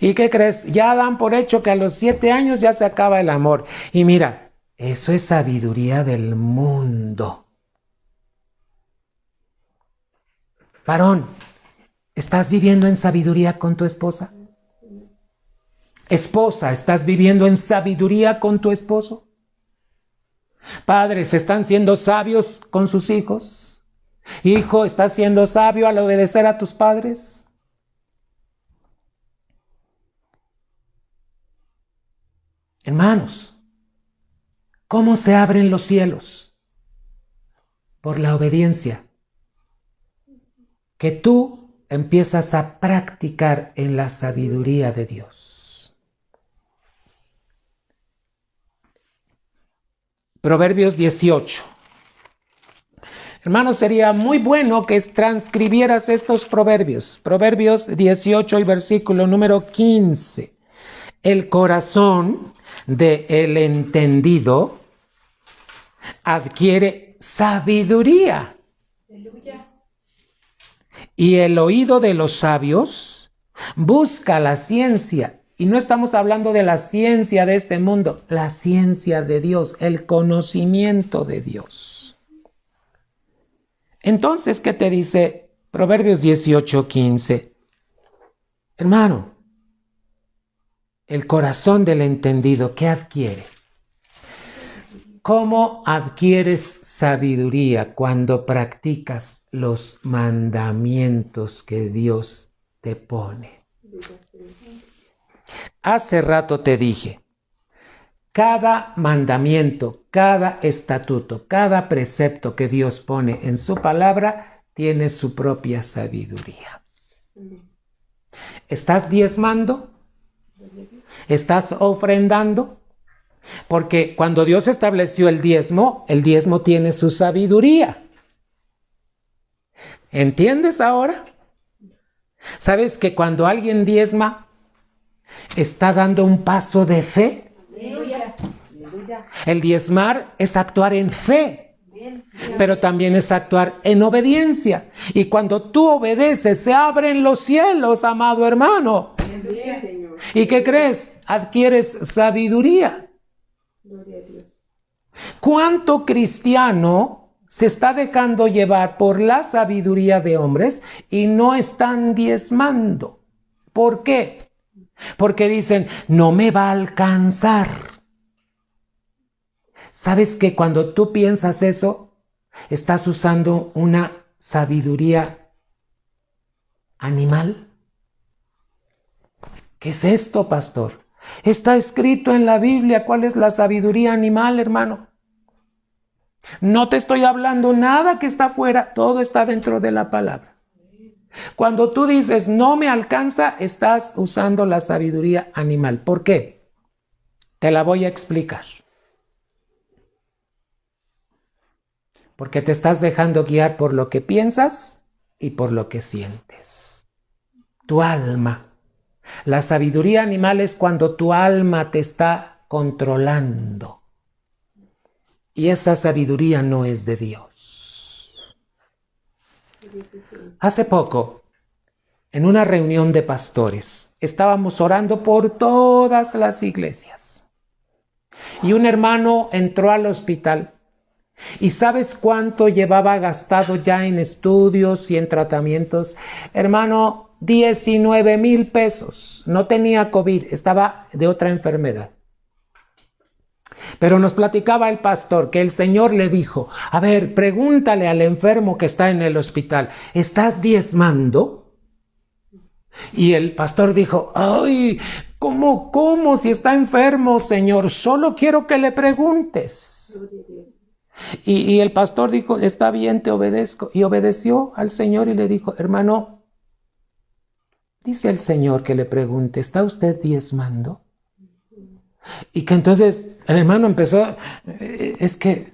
[SPEAKER 1] ¿Y qué crees? Ya dan por hecho que a los 7 años ya se acaba el amor. Y mira, eso es sabiduría del mundo. Varón, ¿estás viviendo en sabiduría con tu esposa? Esposa, ¿estás viviendo en sabiduría con tu esposo? Padres, ¿están siendo sabios con sus hijos? Hijo, ¿estás siendo sabio al obedecer a tus padres? Hermanos, ¿cómo se abren los cielos? Por la obediencia que tú empiezas a practicar en la sabiduría de Dios. Proverbios 18. Hermanos, sería muy bueno que transcribieras estos proverbios. Proverbios 18 y versículo número 15. El corazón del entendido adquiere sabiduría. Y el oído de los sabios busca la ciencia. Y no estamos hablando de la ciencia de este mundo, la ciencia de Dios, el conocimiento de Dios. Entonces, ¿qué te dice Proverbios 18:15? Hermano, el corazón del entendido, ¿qué adquiere? ¿Cómo adquieres sabiduría? Cuando practicas los mandamientos que Dios te pone. Hace rato te dije, cada mandamiento, cada estatuto, cada precepto que Dios pone en su palabra tiene su propia sabiduría. ¿Estás diezmando? ¿Estás ofrendando? Porque cuando Dios estableció el diezmo tiene su sabiduría. ¿Entiendes ahora? ¿Sabes que cuando alguien diezma, está dando un paso de fe? El diezmar es actuar en fe, pero también es actuar en obediencia. Y cuando tú obedeces, se abren los cielos, amado hermano. ¿Y qué crees? Adquieres sabiduría. ¿Cuánto cristiano se está dejando llevar por la sabiduría de hombres y no están diezmando? ¿Por qué? Porque dicen, no me va a alcanzar. ¿Sabes que cuando tú piensas eso, estás usando una sabiduría animal? ¿Qué es esto, pastor? Está escrito en la Biblia cuál es la sabiduría animal, hermano. No te estoy hablando nada que está afuera, todo está dentro de la palabra. Cuando tú dices no me alcanza, estás usando la sabiduría animal. ¿Por qué? Te la voy a explicar. Porque te estás dejando guiar por lo que piensas y por lo que sientes. Tu alma. La sabiduría animal es cuando tu alma te está controlando. Y esa sabiduría no es de Dios. Hace poco, en una reunión de pastores, estábamos orando por todas las iglesias. Y un hermano entró al hospital. ¿Y sabes cuánto llevaba gastado ya en estudios y en tratamientos? Hermano, 19,000 pesos. No tenía COVID, estaba de otra enfermedad. Pero nos platicaba el pastor que el Señor le dijo, a ver, pregúntale al enfermo que está en el hospital, ¿estás diezmando? Y el pastor dijo, ay, ¿cómo si está enfermo, Señor? Solo quiero que le preguntes. Y el pastor dijo, está bien, te obedezco. Y obedeció al Señor y le dijo, hermano, dice el Señor que le pregunte, ¿está usted diezmando? Y que entonces el hermano empezó, es que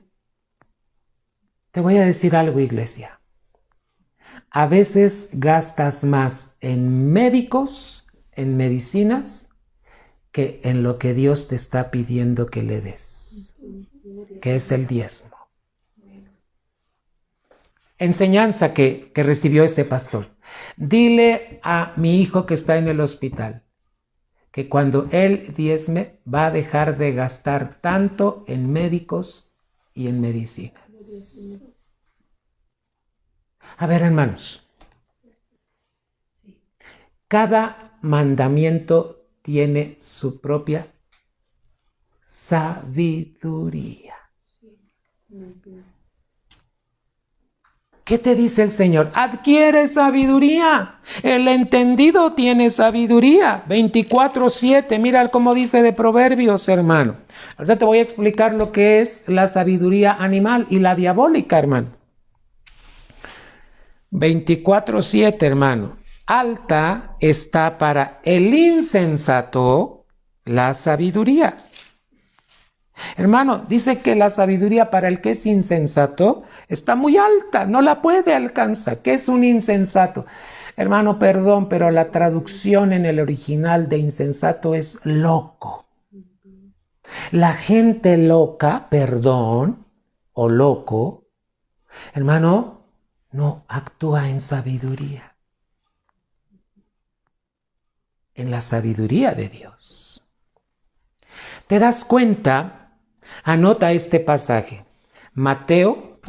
[SPEAKER 1] te voy a decir algo, iglesia. A veces gastas más en médicos, en medicinas, que en lo que Dios te está pidiendo que le des, que es el diezmo. Enseñanza que recibió ese pastor. Dile a mi hijo que está en el hospital que cuando él diezme va a dejar de gastar tanto en médicos y en medicinas. A ver, hermanos, cada mandamiento tiene su propia sabiduría. ¿Qué te dice el Señor? Adquiere sabiduría. El entendido tiene sabiduría. 24:7. Mira cómo dice de Proverbios, hermano. Ahorita te voy a explicar lo que es la sabiduría animal y la diabólica, hermano. 24:7, hermano. Alta está para el insensato la sabiduría. Hermano, dice que la sabiduría para el que es insensato está muy alta, no la puede alcanzar. ¿Qué es un insensato? Hermano, perdón, pero la traducción en el original de insensato es loco. La gente loca, perdón, o loco, hermano, no actúa en sabiduría. En la sabiduría de Dios. ¿Te das cuenta? Anota este pasaje. Mateo,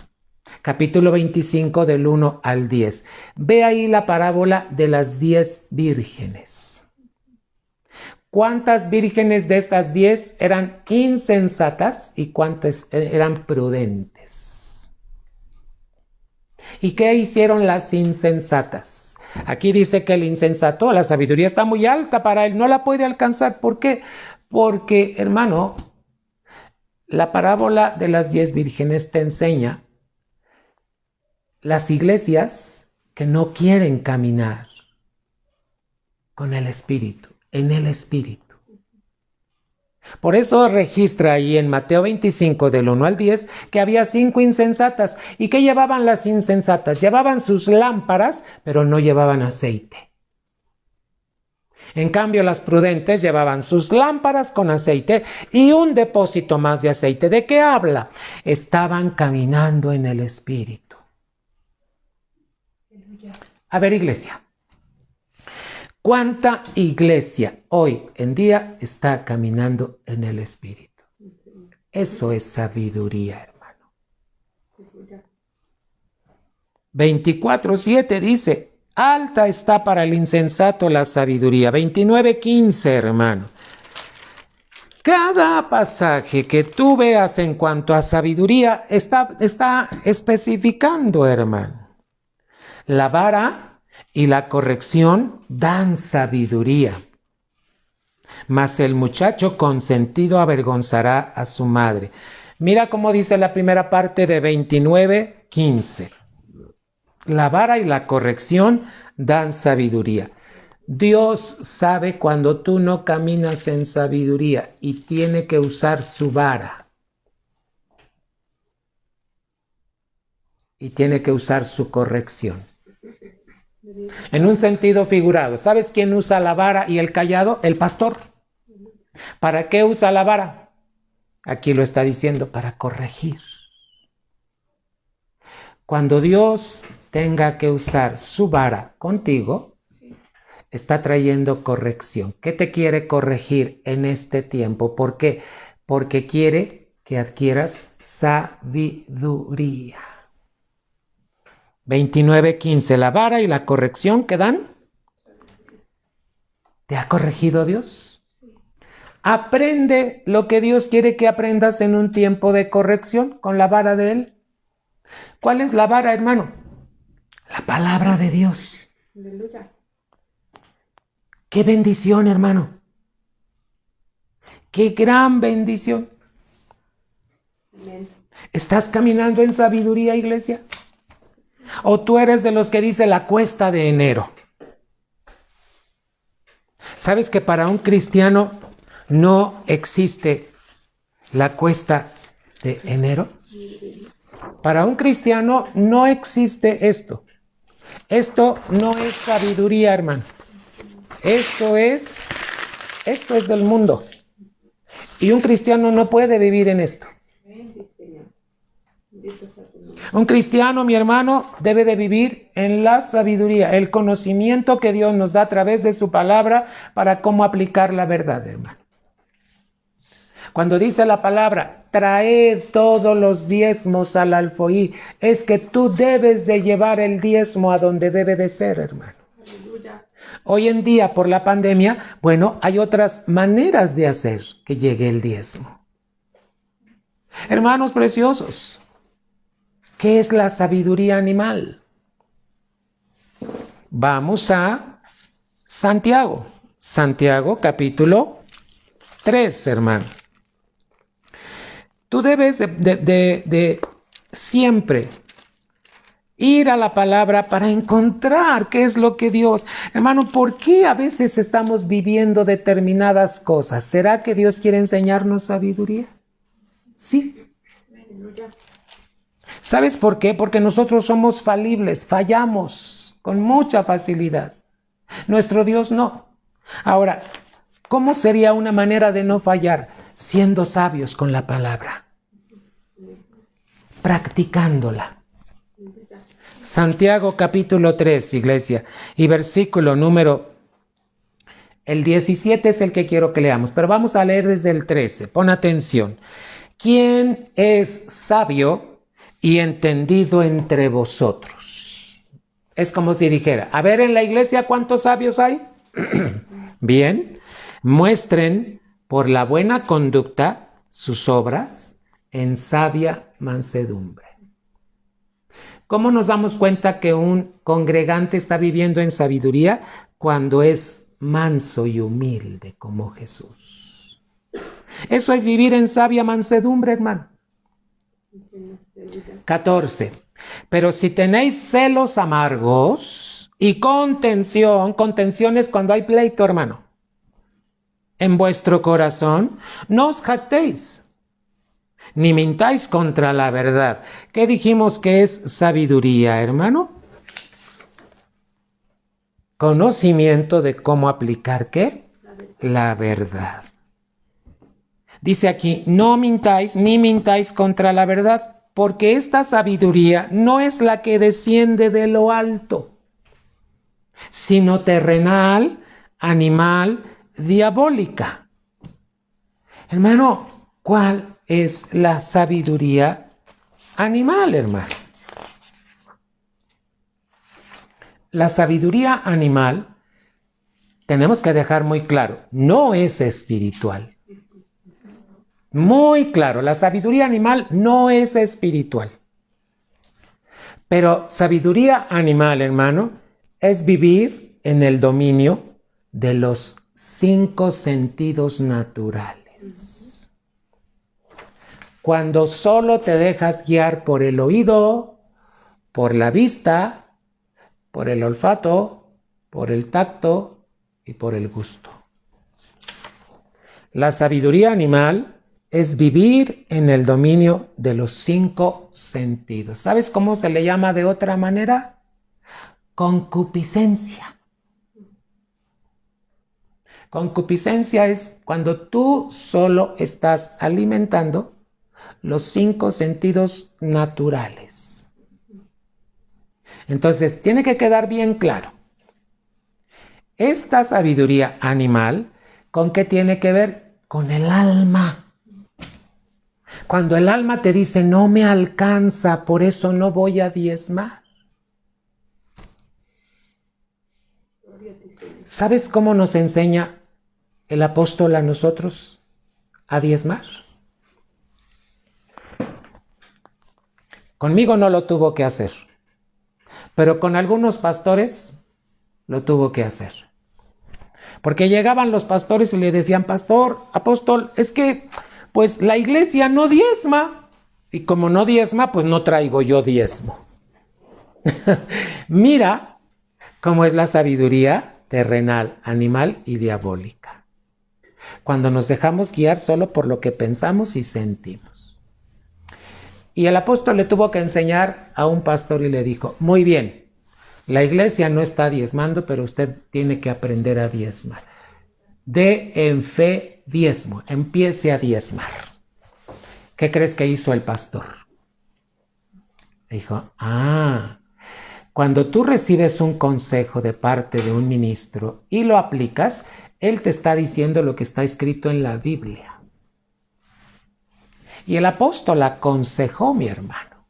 [SPEAKER 1] capítulo 25, del 1 al 10. Ve ahí la parábola de las 10 vírgenes. ¿Cuántas vírgenes de estas 10 eran insensatas y cuántas eran prudentes? ¿Y qué hicieron las insensatas? Aquí dice que el insensato, la sabiduría está muy alta para él, no la puede alcanzar. ¿Por qué? Porque, hermano, la parábola de las 10 vírgenes te enseña las iglesias que no quieren caminar con el Espíritu, en el Espíritu. Por eso registra ahí en Mateo 25, del 1 al 10, que había 5 insensatas. ¿Y qué llevaban las insensatas? Llevaban sus lámparas, pero no llevaban aceite. En cambio, las prudentes llevaban sus lámparas con aceite y un depósito más de aceite. ¿De qué habla? Estaban caminando en el Espíritu. A ver, iglesia. ¿Cuánta iglesia hoy en día está caminando en el Espíritu? Eso es sabiduría, hermano. 24:7 dice, alta está para el insensato la sabiduría. 29:15, hermano. Cada pasaje que tú veas en cuanto a sabiduría está especificando, hermano. La vara y la corrección dan sabiduría. Mas el muchacho consentido avergonzará a su madre. Mira cómo dice la primera parte de 29:15. La vara y la corrección dan sabiduría. Dios sabe cuando tú no caminas en sabiduría y tiene que usar su vara. Y tiene que usar su corrección. En un sentido figurado, ¿sabes quién usa la vara y el cayado? El pastor. ¿Para qué usa la vara? Aquí lo está diciendo, para corregir. Cuando Dios tenga que usar su vara contigo, está trayendo corrección. ¿Qué te quiere corregir en este tiempo? ¿Por qué? Porque quiere que adquieras sabiduría. 29:15, la vara y la corrección que dan. ¿Te ha corregido Dios? Aprende lo que Dios quiere que aprendas en un tiempo de corrección con la vara de Él. ¿Cuál es la vara, hermano? La palabra de Dios.
[SPEAKER 3] Aleluya.
[SPEAKER 1] ¡Qué bendición, hermano! ¡Qué gran bendición!
[SPEAKER 3] Amén.
[SPEAKER 1] ¿Estás caminando en sabiduría, iglesia? ¿O tú eres de los que dice la cuesta de enero? ¿Sabes que para un cristiano no existe la cuesta de enero? Para un cristiano no existe esto. Esto no es sabiduría, hermano. Esto es del mundo. Y un cristiano no puede vivir en esto. Un cristiano, mi hermano, debe de vivir en la sabiduría, el conocimiento que Dios nos da a través de su palabra para cómo aplicar la verdad, hermano. Cuando dice la palabra, traed todos los diezmos al alfolí, es que tú debes de llevar el diezmo a donde debe de ser, hermano.
[SPEAKER 3] Aleluya.
[SPEAKER 1] Hoy en día, por la pandemia, bueno, hay otras maneras de hacer que llegue el diezmo. Hermanos preciosos, ¿qué es la sabiduría animal? Vamos a Santiago. Santiago, capítulo 3, hermano. Tú debes de siempre ir a la palabra para encontrar qué es lo que Dios... Hermano, ¿por qué a veces estamos viviendo determinadas cosas? ¿Será que Dios quiere enseñarnos sabiduría? Sí. ¿Sabes por qué? Porque nosotros somos falibles, fallamos con mucha facilidad. Nuestro Dios no. Ahora, ¿cómo sería una manera de no fallar? Siendo sabios con la palabra, practicándola. Santiago capítulo 3, iglesia, y versículo número, el 17 es el que quiero que leamos, pero vamos a leer desde el 13, pon atención. ¿Quién es sabio y entendido entre vosotros? Es como si dijera, a ver, en la iglesia, ¿cuántos sabios hay? Bien, muestren por la buena conducta sus obras en sabia mansedumbre. ¿Cómo nos damos cuenta que un congregante está viviendo en sabiduría? Cuando es manso y humilde como Jesús. Eso es vivir en sabia mansedumbre, hermano. 14. Pero si tenéis celos amargos y contención es cuando hay pleito, hermano, en vuestro corazón, no os jactéis, ni mintáis contra la verdad. ¿Qué dijimos que es sabiduría, hermano? Conocimiento de cómo aplicar, ¿qué? La verdad. Dice aquí, no mintáis ni mintáis contra la verdad, porque esta sabiduría no es la que desciende de lo alto, sino terrenal, animal, diabólica. Hermano, ¿cuál es la sabiduría animal, hermano? La sabiduría animal, tenemos que dejar muy claro, no es espiritual. Muy claro, la sabiduría animal no es espiritual. Pero sabiduría animal, hermano, es vivir en el dominio de los 5 sentidos naturales. cuando solo te dejas guiar por el oído, por la vista, por el olfato, por el tacto y por el gusto. La sabiduría animal es vivir en el dominio de los 5 sentidos. ¿Sabes cómo se le llama de otra manera? Concupiscencia. Concupiscencia es cuando tú solo estás alimentando los 5 sentidos naturales. Entonces, tiene que quedar bien claro. Esta sabiduría animal, ¿con qué tiene que ver? Con el alma. Cuando el alma te dice, no me alcanza, por eso no voy a diezmar. ¿Sabes cómo nos enseña el apóstol a nosotros a diezmar? Conmigo no lo tuvo que hacer, pero con algunos pastores lo tuvo que hacer. Porque llegaban los pastores y le decían, pastor, apóstol, es que pues la iglesia no diezma. Y como no diezma, pues no traigo yo diezmo. Mira cómo es la sabiduría terrenal, animal y diabólica. Cuando nos dejamos guiar solo por lo que pensamos y sentimos. Y el apóstol le tuvo que enseñar a un pastor y le dijo, muy bien, la iglesia no está diezmando, pero usted tiene que aprender a diezmar. Dé en fe diezmo, empiece a diezmar. ¿Qué crees que hizo el pastor? Dijo, cuando tú recibes un consejo de parte de un ministro y lo aplicas, él te está diciendo lo que está escrito en la Biblia. Y el apóstol aconsejó, mi hermano.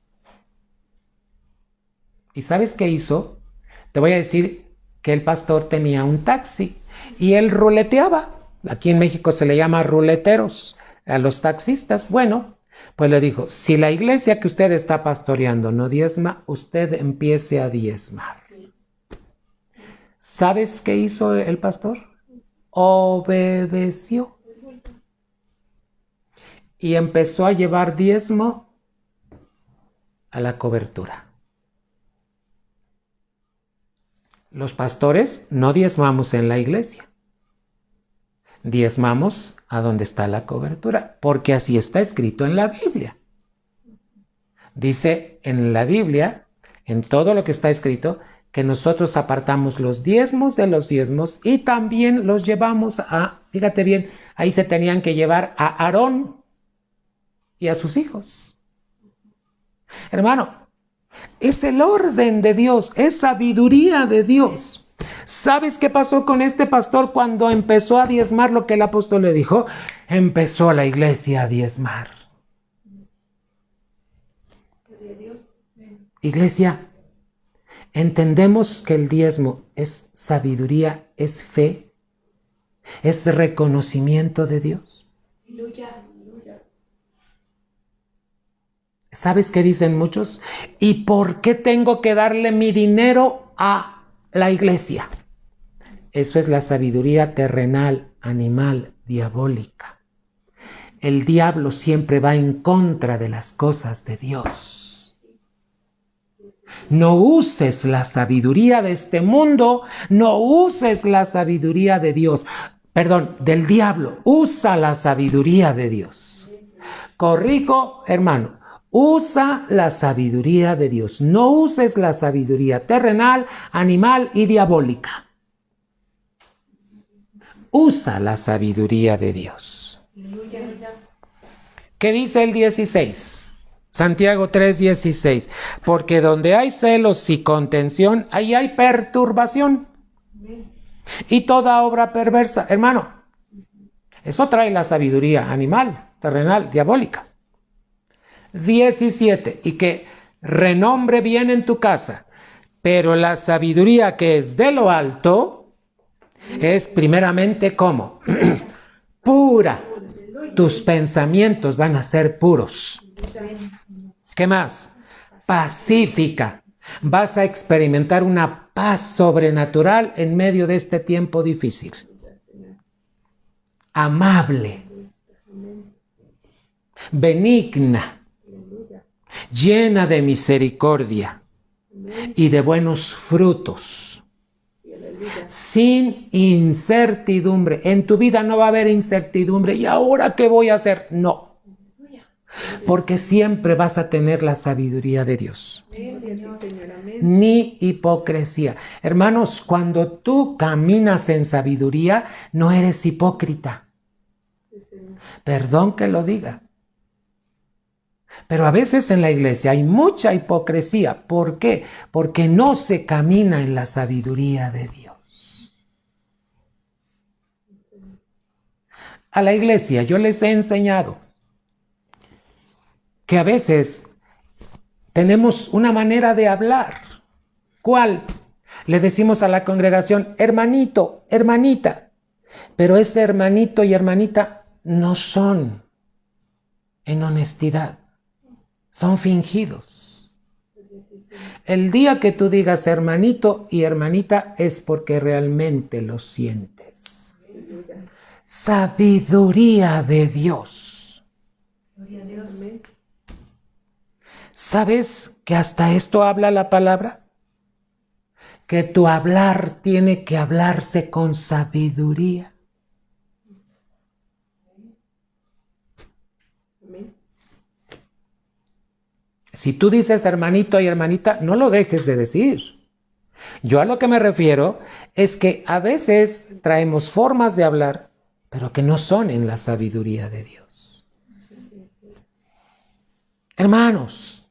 [SPEAKER 1] ¿Y sabes qué hizo? Te voy a decir que el pastor tenía un taxi y él ruleteaba. Aquí en México se le llama ruleteros a los taxistas. Bueno, pues le dijo, si la iglesia que usted está pastoreando no diezma, usted empiece a diezmar. ¿Sabes qué hizo el pastor? Obedeció. Y empezó a llevar diezmo a la cobertura. Los pastores no diezmamos en la iglesia. Diezmamos a donde está la cobertura, porque así está escrito en la Biblia. Dice en la Biblia, en todo lo que está escrito, que nosotros apartamos los diezmos de los diezmos y también los llevamos fíjate bien, ahí se tenían que llevar a Aarón y a sus hijos. Hermano, es el orden de Dios, es sabiduría de Dios. ¿Sabes qué pasó con este pastor cuando empezó a diezmar lo que el apóstol le dijo? Empezó la iglesia a diezmar. Iglesia, entendemos que el diezmo es sabiduría, es fe, es reconocimiento de Dios. ¿Sabes qué dicen muchos? ¿Y por qué tengo que darle mi dinero a la iglesia? Eso es la sabiduría terrenal, animal, diabólica. El diablo siempre va en contra de las cosas de Dios. No uses la sabiduría de este mundo, no uses la sabiduría de Dios. Perdón, del diablo. Usa la sabiduría de Dios. Corrijo, hermano. Usa la sabiduría de Dios. No uses la sabiduría terrenal, animal y diabólica. Usa la sabiduría de Dios. ¿Qué dice el 16? Santiago 3:16. Porque donde hay celos y contención, ahí hay perturbación. Y toda obra perversa. Hermano, eso trae la sabiduría animal, terrenal, diabólica. 17. Y que renombre bien en tu casa, pero la sabiduría que es de lo alto es primeramente ¿cómo? Pura. Tus pensamientos van a ser puros. ¿Qué más? Pacífica. Vas a experimentar una paz sobrenatural en medio de este tiempo difícil. Amable. benigna, llena de misericordia y de buenos frutos, sin incertidumbre. En tu vida no va a haber incertidumbre. ¿Y ahora qué voy a hacer? No. Porque siempre vas a tener la sabiduría de Dios. Ni hipocresía. Hermanos, cuando tú caminas en sabiduría, no eres hipócrita. Perdón que lo diga. Pero a veces en la iglesia hay mucha hipocresía. ¿Por qué? Porque no se camina en la sabiduría de Dios. A la iglesia yo les he enseñado que a veces tenemos una manera de hablar. ¿Cuál? Le decimos a la congregación, hermanito, hermanita. Pero ese hermanito y hermanita no son en honestidad. Son fingidos. El día que tú digas hermanito y hermanita es porque realmente lo sientes. Sabiduría de Dios. ¿Sabes que hasta esto habla la palabra? Que tu hablar tiene que hablarse con sabiduría. Si tú dices hermanito y hermanita, no lo dejes de decir. Yo a lo que me refiero es que a veces traemos formas de hablar, pero que no son en la sabiduría de Dios. Hermanos,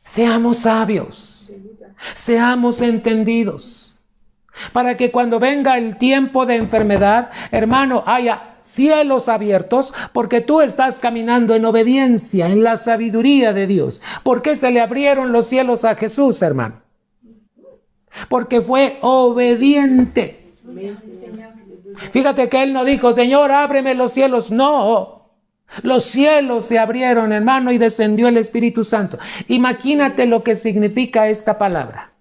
[SPEAKER 1] seamos sabios, seamos entendidos, para que cuando venga el tiempo de enfermedad, hermano, haya cielos abiertos, porque tú estás caminando en obediencia, en la sabiduría de Dios. ¿Por qué se le abrieron los cielos a Jesús, hermano? Porque fue obediente. Fíjate que él no dijo, Señor, ábreme los cielos. No, los cielos se abrieron, hermano, y descendió el Espíritu Santo. Imagínate lo que significa esta palabra.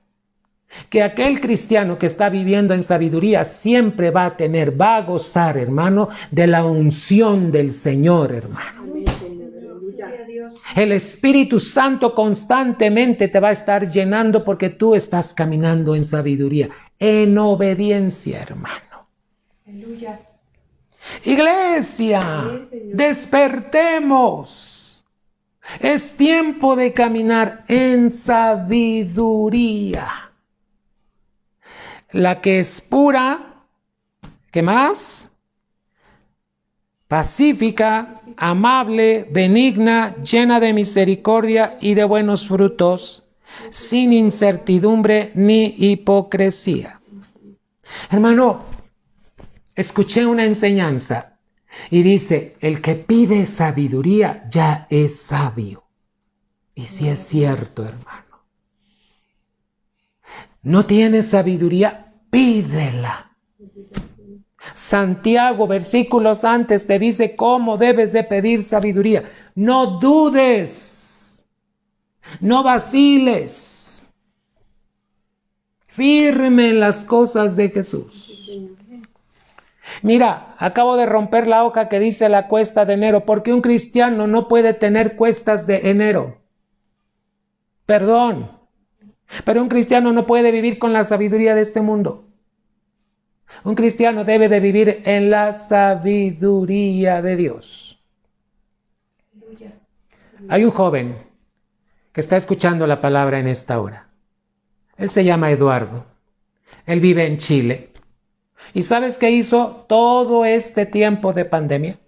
[SPEAKER 1] Que aquel cristiano que está viviendo en sabiduría siempre va a gozar, hermano, de la unción del Señor, hermano. El Espíritu Santo constantemente te va a estar llenando porque tú estás caminando en sabiduría, en obediencia, hermano. Iglesia, despertemos. Es tiempo de caminar en sabiduría. La que es pura, ¿qué más? Pacífica, amable, benigna, llena de misericordia y de buenos frutos, sin incertidumbre ni hipocresía. Hermano, escuché una enseñanza y dice, el que pide sabiduría ya es sabio. Y sí es cierto, hermano. ¿No tienes sabiduría? Pídela. Santiago, versículos antes, te dice cómo debes de pedir sabiduría. No dudes, no vaciles, firme en las cosas de Jesús. Mira, acabo de romper la hoja que dice la cuesta de enero, porque un cristiano no puede tener cuestas de enero. Perdón. Pero un cristiano no puede vivir con la sabiduría de este mundo. Un cristiano debe de vivir en la sabiduría de Dios. Hay un joven que está escuchando la palabra en esta hora. Él se llama Eduardo. Él vive en Chile. ¿Y sabes qué hizo todo este tiempo de pandemia?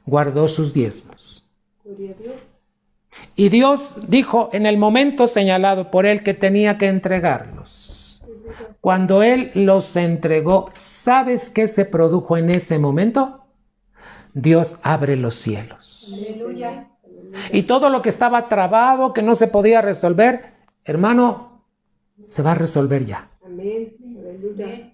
[SPEAKER 1] Guardó sus diezmos. Gloria a Dios. Y Dios dijo en el momento señalado por él que tenía que entregarlos. Cuando él los entregó, ¿sabes qué se produjo en ese momento? Dios abre los cielos. Aleluya. Y todo lo que estaba trabado, que no se podía resolver, hermano, se va a resolver ya. Amén. Aleluya.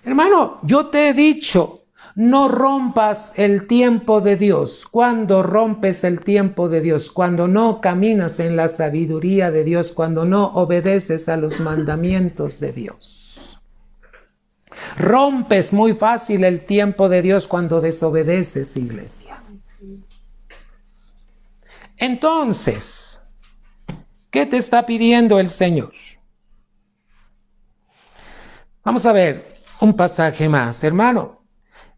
[SPEAKER 1] Hermano, yo te he dicho, no rompas el tiempo de Dios. Cuando rompes el tiempo de Dios, cuando no caminas en la sabiduría de Dios, cuando no obedeces a los mandamientos de Dios. Rompes muy fácil el tiempo de Dios cuando desobedeces, iglesia. Entonces, ¿qué te está pidiendo el Señor? Vamos a ver un pasaje más, hermano.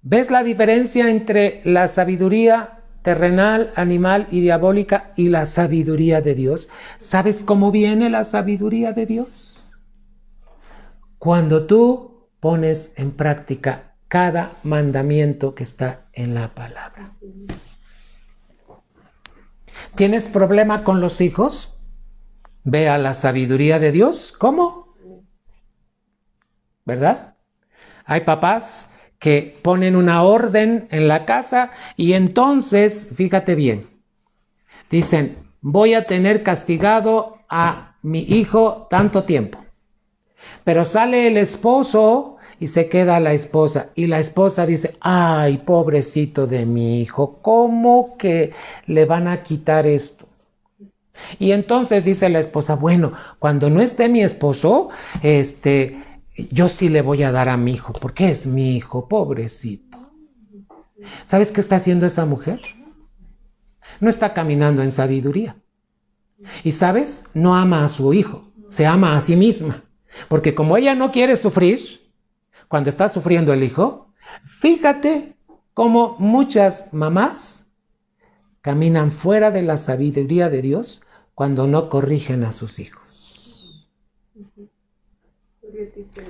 [SPEAKER 1] ¿Ves la diferencia entre la sabiduría terrenal, animal y diabólica y la sabiduría de Dios? ¿Sabes cómo viene la sabiduría de Dios? Cuando tú pones en práctica cada mandamiento que está en la palabra. ¿Tienes problema con los hijos? Ve a la sabiduría de Dios. ¿Cómo? ¿Verdad? Hay papás que ponen una orden en la casa y entonces, fíjate bien, dicen, voy a tener castigado a mi hijo tanto tiempo. Pero sale el esposo y se queda la esposa. Y la esposa dice, ay, pobrecito de mi hijo, ¿cómo que le van a quitar esto? Y entonces dice la esposa, bueno, cuando no esté mi esposo, yo sí le voy a dar a mi hijo, porque es mi hijo, pobrecito. ¿Sabes qué está haciendo esa mujer? No está caminando en sabiduría. Y ¿sabes? No ama a su hijo, se ama a sí misma. Porque como ella no quiere sufrir, cuando está sufriendo el hijo, fíjate cómo muchas mamás caminan fuera de la sabiduría de Dios cuando no corrigen a sus hijos.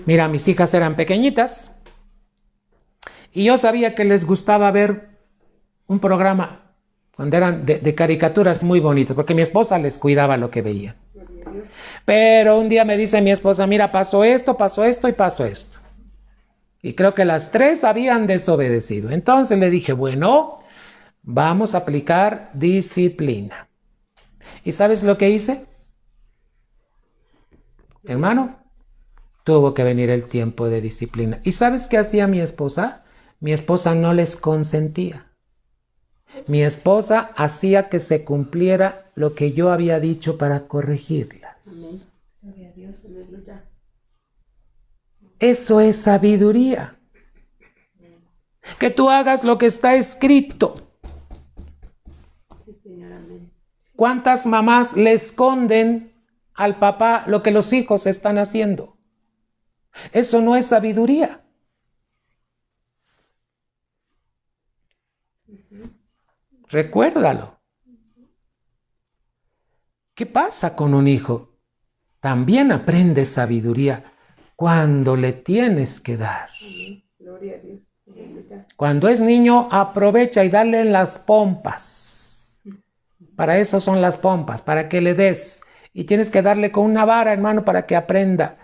[SPEAKER 1] Mira, mis hijas eran pequeñitas y yo sabía que les gustaba ver un programa cuando eran de caricaturas muy bonitas, porque mi esposa les cuidaba lo que veían. Pero un día me dice mi esposa, mira, pasó esto y pasó esto. Y creo que las tres habían desobedecido. Entonces le dije, bueno, vamos a aplicar disciplina. ¿Y sabes lo que hice? Hermano, tuvo que venir el tiempo de disciplina. ¿Y sabes qué hacía mi esposa? Mi esposa no les consentía. Mi esposa hacía que se cumpliera lo que yo había dicho para corregirlas. Gloria a Dios, aleluya. Eso es sabiduría. Que tú hagas lo que está escrito. ¿Cuántas mamás le esconden al papá lo que los hijos están haciendo? Eso no es sabiduría. Recuérdalo. ¿Qué pasa con un hijo? También aprende sabiduría cuando le tienes que dar. Cuando es niño, aprovecha y dale en las pompas. Para eso son las pompas, para que le des. Y tienes que darle con una vara, hermano, para que aprenda.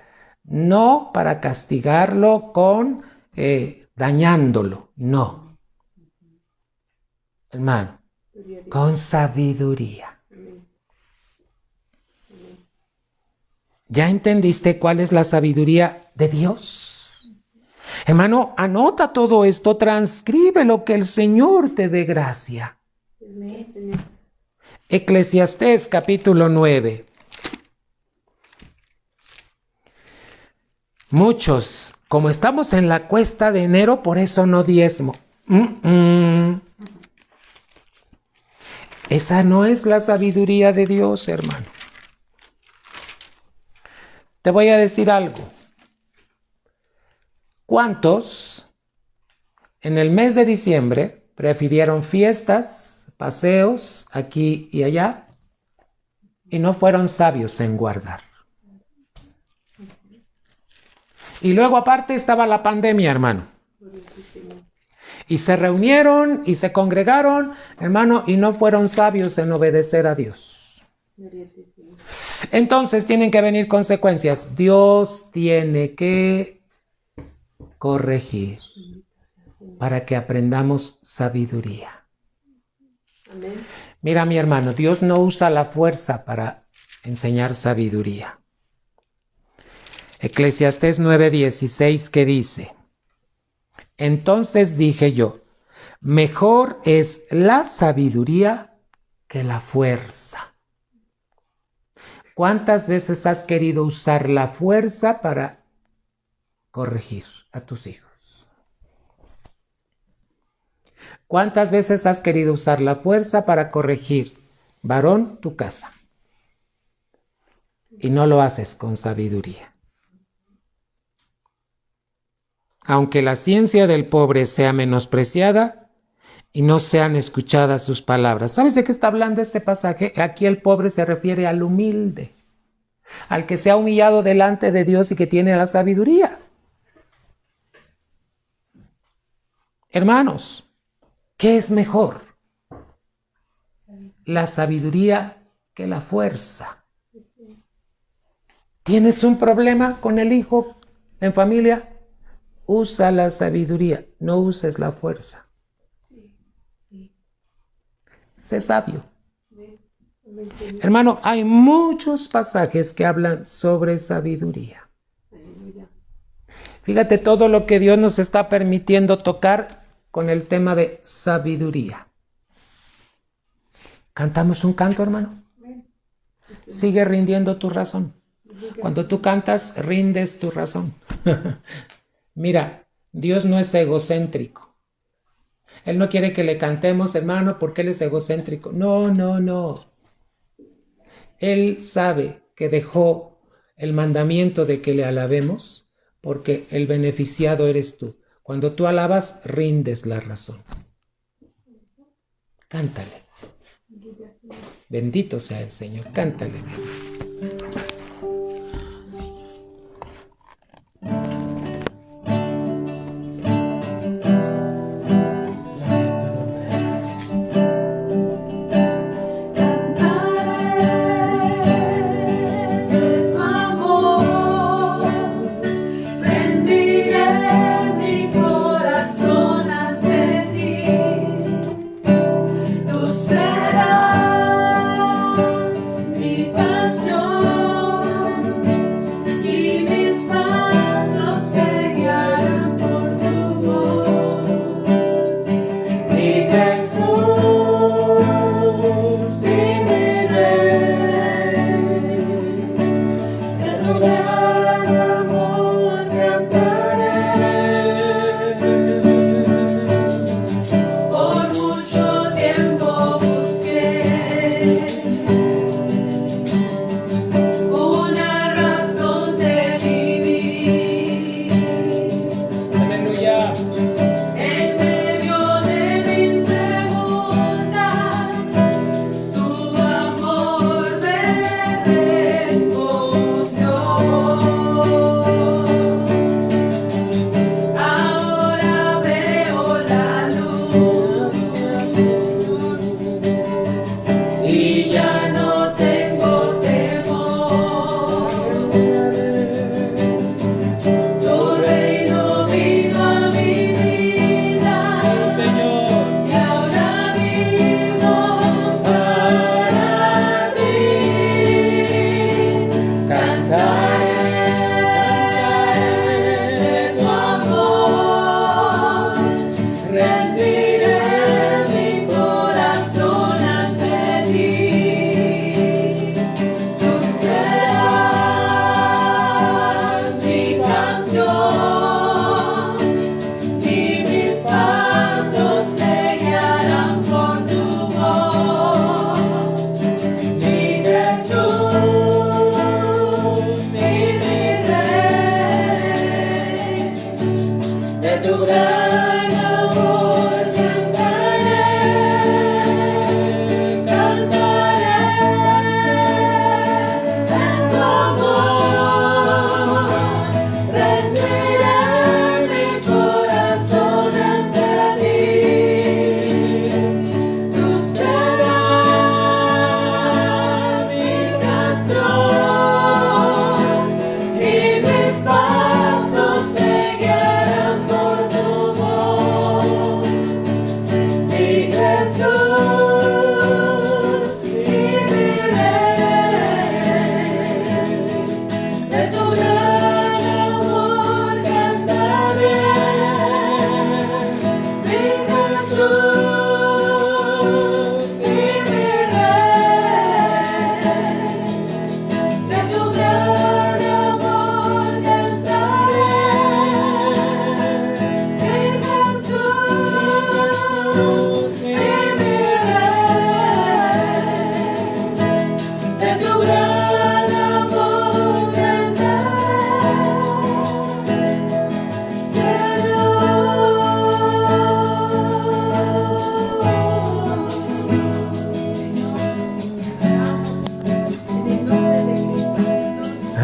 [SPEAKER 1] No para castigarlo con dañándolo. No. Hermano, con sabiduría. ¿Ya entendiste cuál es la sabiduría de Dios? Hermano, anota todo esto, transcribe lo que el Señor te dé gracia. Eclesiastés capítulo 9. Muchos, como estamos en la cuesta de enero, por eso no diezmo. Esa no es la sabiduría de Dios, hermano. Te voy a decir algo. ¿Cuántos en el mes de diciembre prefirieron fiestas, paseos aquí y allá y no fueron sabios en guardar? Y luego aparte estaba la pandemia, hermano. Y se reunieron y se congregaron, hermano, y no fueron sabios en obedecer a Dios. Entonces tienen que venir consecuencias. Dios tiene que corregir para que aprendamos sabiduría. Amén. Mira, mi hermano, Dios no usa la fuerza para enseñar sabiduría. Eclesiastés 9:16, que dice: entonces dije yo, mejor es la sabiduría que la fuerza. ¿Cuántas veces has querido usar la fuerza para corregir a tus hijos? ¿Cuántas veces has querido usar la fuerza para corregir varón, tu casa. Y no lo haces con sabiduría. Aunque la ciencia del pobre sea menospreciada y no sean escuchadas sus palabras. ¿Sabes de qué está hablando este pasaje? Aquí el pobre se refiere al humilde, al que se ha humillado delante de Dios y que tiene la sabiduría. Hermanos, ¿qué es mejor? La sabiduría que la fuerza. ¿Tienes un problema con el hijo en familia? Usa la sabiduría, no uses la fuerza. Sé sabio. Hermano, hay muchos pasajes que hablan sobre sabiduría. Fíjate todo lo que Dios nos está permitiendo tocar con el tema de sabiduría. ¿Cantamos un canto, hermano? Sigue rindiendo tu razón. Cuando tú cantas, rindes tu razón. Mira, Dios no es egocéntrico. Él no quiere que le cantemos, hermano, porque Él es egocéntrico. No, no, no. Él sabe que dejó el mandamiento de que le alabemos porque el beneficiado eres tú. Cuando tú alabas, rindes la razón. Cántale. Bendito sea el Señor. Cántale, mi amor.
[SPEAKER 3] Tu amor me respondió.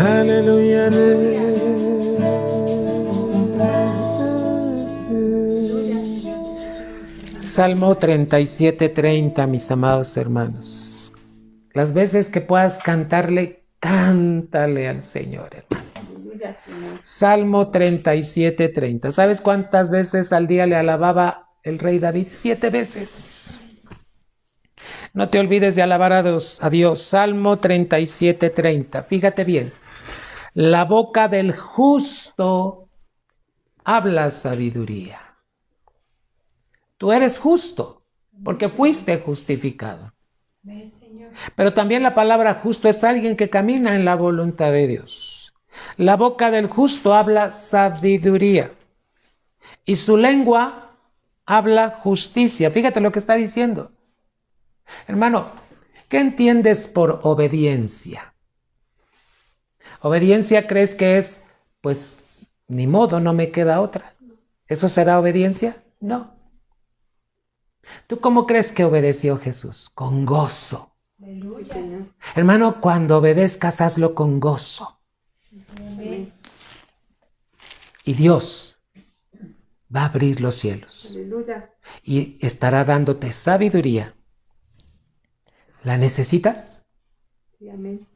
[SPEAKER 1] Aleluya. Salmo 37:30, mis amados hermanos. Las veces que puedas cantarle, cántale al Señor, hermano. Salmo 37:30. ¿Sabes cuántas veces al día le alababa el rey David? 7 veces. No te olvides de alabar a Dios. Salmo 37:30. Fíjate bien. La boca del justo habla sabiduría. Tú eres justo porque fuiste justificado. Pero también la palabra justo es alguien que camina en la voluntad de Dios. La boca del justo habla sabiduría y su lengua habla justicia. Fíjate lo que está diciendo. Hermano, ¿qué entiendes por obediencia? ¿Obediencia crees que es, pues, ni modo, no me queda otra? ¿Eso será obediencia? No. ¿Tú cómo crees que obedeció Jesús? Con gozo. Aleluya. Hermano, cuando obedezcas, hazlo con gozo. Amén. Y Dios va a abrir los cielos. Aleluya. Y estará dándote sabiduría. ¿La necesitas? Sí, amén.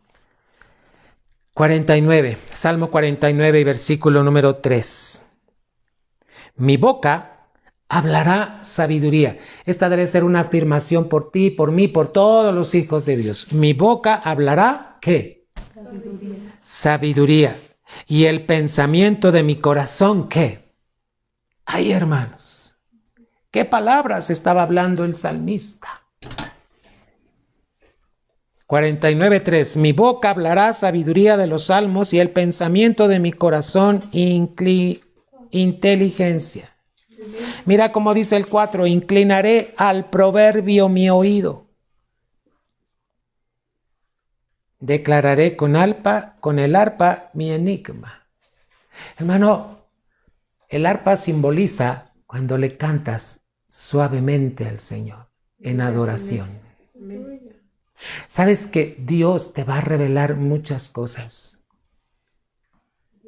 [SPEAKER 1] 49, Salmo 49, versículo número 3. Mi boca hablará sabiduría. Esta debe ser una afirmación por ti, por mí, por todos los hijos de Dios. Mi boca hablará, ¿qué? Sabiduría. Sabiduría. Y el pensamiento de mi corazón, ¿qué? Ay, hermanos, ¿qué palabras estaba hablando el salmista? 49:3. Mi boca hablará sabiduría de los salmos y el pensamiento de mi corazón inteligencia. Mira cómo dice el 4, inclinaré al proverbio mi oído. Declararé con el arpa mi enigma. Hermano, el arpa simboliza cuando le cantas suavemente al Señor en adoración. ¿Sabes que Dios te va a revelar muchas cosas?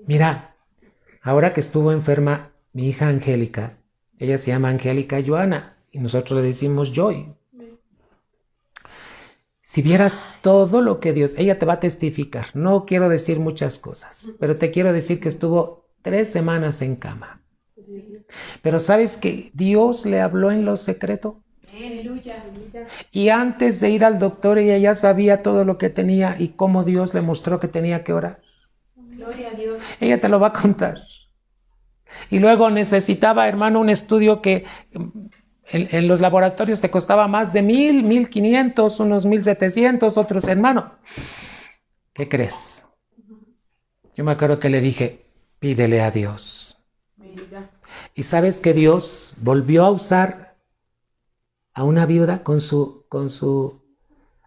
[SPEAKER 1] Mira, ahora que estuvo enferma mi hija Angélica, ella se llama Angélica Joana y nosotros le decimos Joy. Si vieras todo lo que Dios, ella te va a testificar. No quiero decir muchas cosas, pero te quiero decir que estuvo 3 semanas en cama. Pero ¿sabes que Dios le habló en lo secreto? Aleluya. Y antes de ir al doctor, ella ya sabía todo lo que tenía y cómo Dios le mostró que tenía que orar. Gloria a Dios. Ella te lo va a contar. Y luego necesitaba, hermano, un estudio que en los laboratorios te costaba más de 1,000, 1,500, unos 1,700, otros, hermano. ¿Qué crees? Yo me acuerdo que le dije, pídele a Dios. Y sabes que Dios volvió a usar a una viuda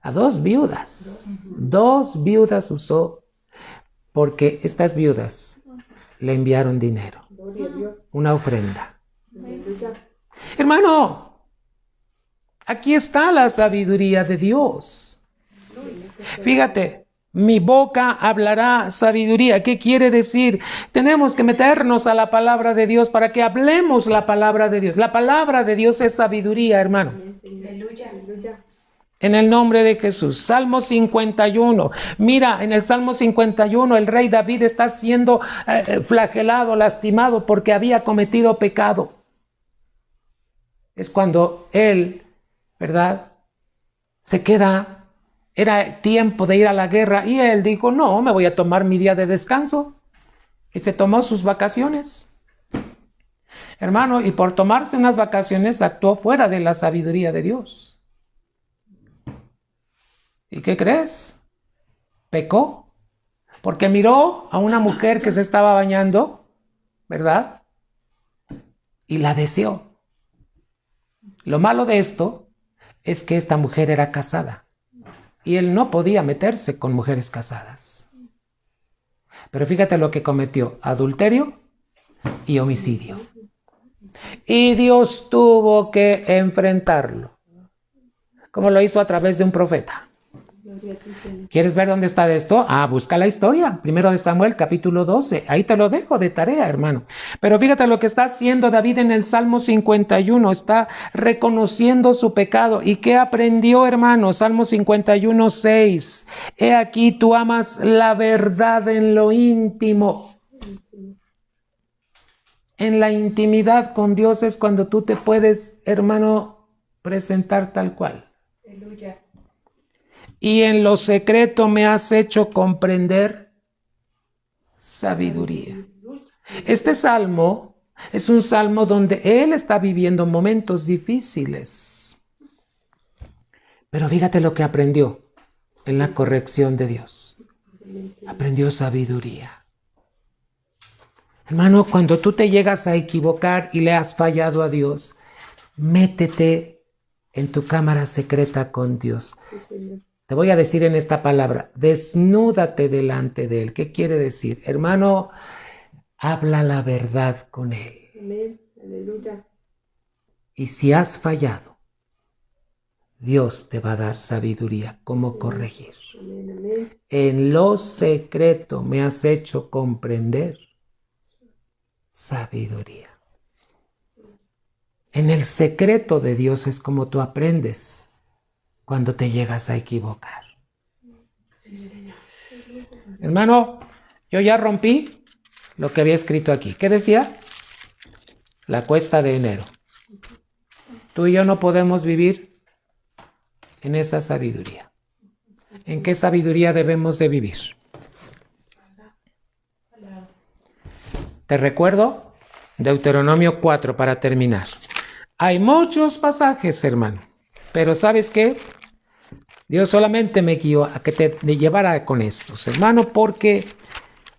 [SPEAKER 1] a 2 viudas. 2 viudas usó porque estas viudas le enviaron dinero, una ofrenda. Hermano, aquí está la sabiduría de Dios. Fíjate, mi boca hablará sabiduría. ¿Qué quiere decir? Tenemos que meternos a la palabra de Dios para que hablemos la palabra de Dios. La palabra de Dios es sabiduría, hermano. Aleluya. En el nombre de Jesús. Salmo 51. Mira, en el Salmo 51 el rey David está siendo flagelado, lastimado porque había cometido pecado. Es cuando él, ¿verdad? Se queda. Era tiempo de ir a la guerra y él dijo, no, me voy a tomar mi día de descanso. Y se tomó sus vacaciones. Hermano, y por tomarse unas vacaciones actuó fuera de la sabiduría de Dios. ¿Y qué crees? Pecó. Porque miró a una mujer que se estaba bañando, ¿verdad? Y la deseó. Lo malo de esto es que esta mujer era casada. Y él no podía meterse con mujeres casadas. Pero fíjate lo que cometió: adulterio y homicidio. Y Dios tuvo que enfrentarlo. Como lo hizo a través de un profeta. ¿Quieres ver dónde está esto? Busca la historia. 1 de Samuel, capítulo 12. Ahí te lo dejo de tarea, hermano. Pero fíjate lo que está haciendo David en el Salmo 51. Está reconociendo su pecado. ¿Y qué aprendió, hermano? Salmo 51, 6. He aquí tú amas la verdad en lo íntimo. En la intimidad con Dios es cuando tú te puedes, hermano, presentar tal cual.
[SPEAKER 3] Aleluya.
[SPEAKER 1] Y en lo secreto me has hecho comprender sabiduría. Este salmo es un salmo donde él está viviendo momentos difíciles. Pero fíjate lo que aprendió en la corrección de Dios. Aprendió sabiduría. Hermano, cuando tú te llegas a equivocar y le has fallado a Dios, métete en tu cámara secreta con Dios. Te voy a decir en esta palabra, desnúdate delante de Él. ¿Qué quiere decir? Hermano, habla la verdad con Él.
[SPEAKER 3] Amén. Aleluya.
[SPEAKER 1] Y si has fallado, Dios te va a dar sabiduría, cómo corregir.
[SPEAKER 3] Amén. Amén.
[SPEAKER 1] En lo secreto me has hecho comprender sabiduría. En el secreto de Dios es como tú aprendes cuando te llegas a equivocar.
[SPEAKER 3] Sí, Señor.
[SPEAKER 1] Hermano, yo ya rompí lo que había escrito aquí. ¿Qué decía? La cuesta de enero. Tú y yo no podemos vivir en esa sabiduría. ¿En qué sabiduría debemos de vivir? Te recuerdo Deuteronomio 4 para terminar. Hay muchos pasajes, hermano, pero ¿sabes qué? Dios solamente me guió a que te llevara con estos, hermano, porque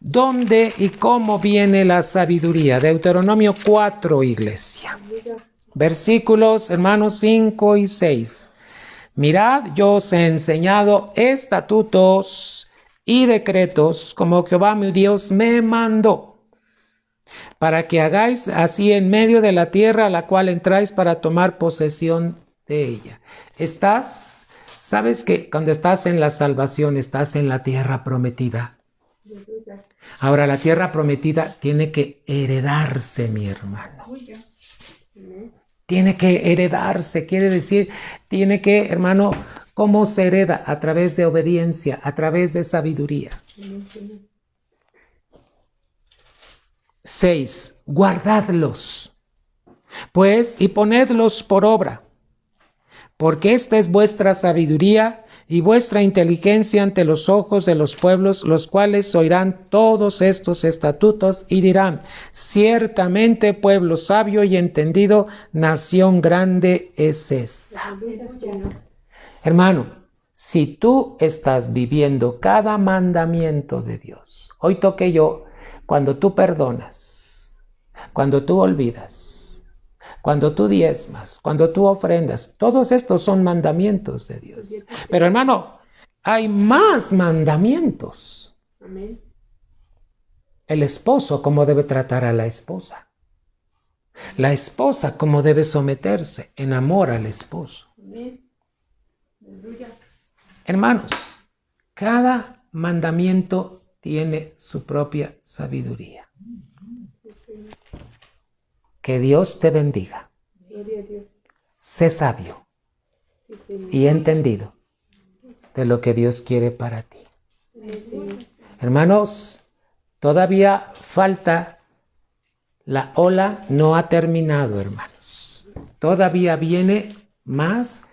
[SPEAKER 1] ¿dónde y cómo viene la sabiduría? Deuteronomio 4, iglesia. Versículos, hermanos, 5 y 6. Mirad, yo os he enseñado estatutos y decretos como Jehová mi Dios me mandó, para que hagáis así en medio de la tierra a la cual entráis para tomar posesión de ella. ¿Sabes que cuando estás en la salvación estás en la tierra prometida? Ahora la tierra prometida tiene que heredarse, mi hermano. Tiene que heredarse, quiere decir, tiene que, hermano, ¿cómo se hereda? A través de obediencia, a través de sabiduría. 6. Guardadlos, pues, y ponedlos por obra, porque esta es vuestra sabiduría y vuestra inteligencia ante los ojos de los pueblos, los cuales oirán todos estos estatutos y dirán: ciertamente pueblo sabio y entendido, nación grande es esta. Hermano, si tú estás viviendo cada mandamiento de Dios, hoy toqué yo, cuando tú perdonas, cuando tú olvidas, cuando tú diezmas, cuando tú ofrendas, todos estos son mandamientos de Dios. Pero hermano, hay más mandamientos.
[SPEAKER 3] Amén.
[SPEAKER 1] El esposo, cómo debe tratar a la esposa. La esposa, cómo debe someterse en amor al esposo.
[SPEAKER 3] Amén. Aleluya.
[SPEAKER 1] Hermanos, cada mandamiento tiene su propia sabiduría. Que Dios te bendiga.
[SPEAKER 3] Gloria a Dios.
[SPEAKER 1] Sé sabio
[SPEAKER 3] Sí, Señor.
[SPEAKER 1] y entendido de lo que Dios quiere para ti.
[SPEAKER 3] Amén, Señor.
[SPEAKER 1] Hermanos, todavía falta, la ola no ha terminado, hermanos. Todavía viene más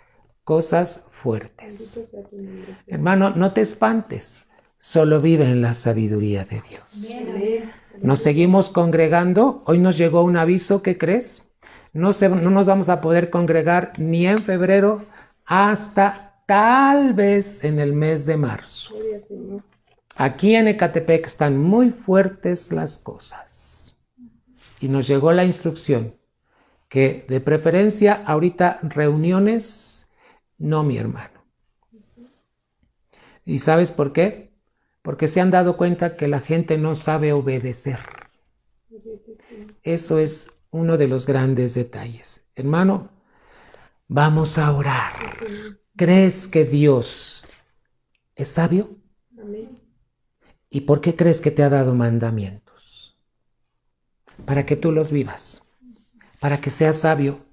[SPEAKER 1] cosas fuertes.
[SPEAKER 3] Bendito sea tu nombre.
[SPEAKER 1] Hermano, no te espantes, solo vive en la sabiduría de Dios.
[SPEAKER 3] Amén.
[SPEAKER 1] Nos seguimos congregando. Hoy nos llegó un aviso, ¿qué crees? No nos vamos a poder congregar ni en febrero hasta tal vez en el mes de marzo.
[SPEAKER 3] Gloria al Señor.
[SPEAKER 1] Aquí en Ecatepec están muy fuertes las cosas. Y nos llegó la instrucción que de preferencia ahorita reuniones, no, mi hermano. ¿Y sabes por qué? Porque se han dado cuenta que la gente no sabe obedecer. Eso es uno de los grandes detalles. Hermano, vamos a orar. ¿Crees que Dios ¿Es sabio?
[SPEAKER 4] Amén.
[SPEAKER 1] ¿Y por qué crees que te ha dado mandamientos? Para que tú los vivas, para que seas sabio,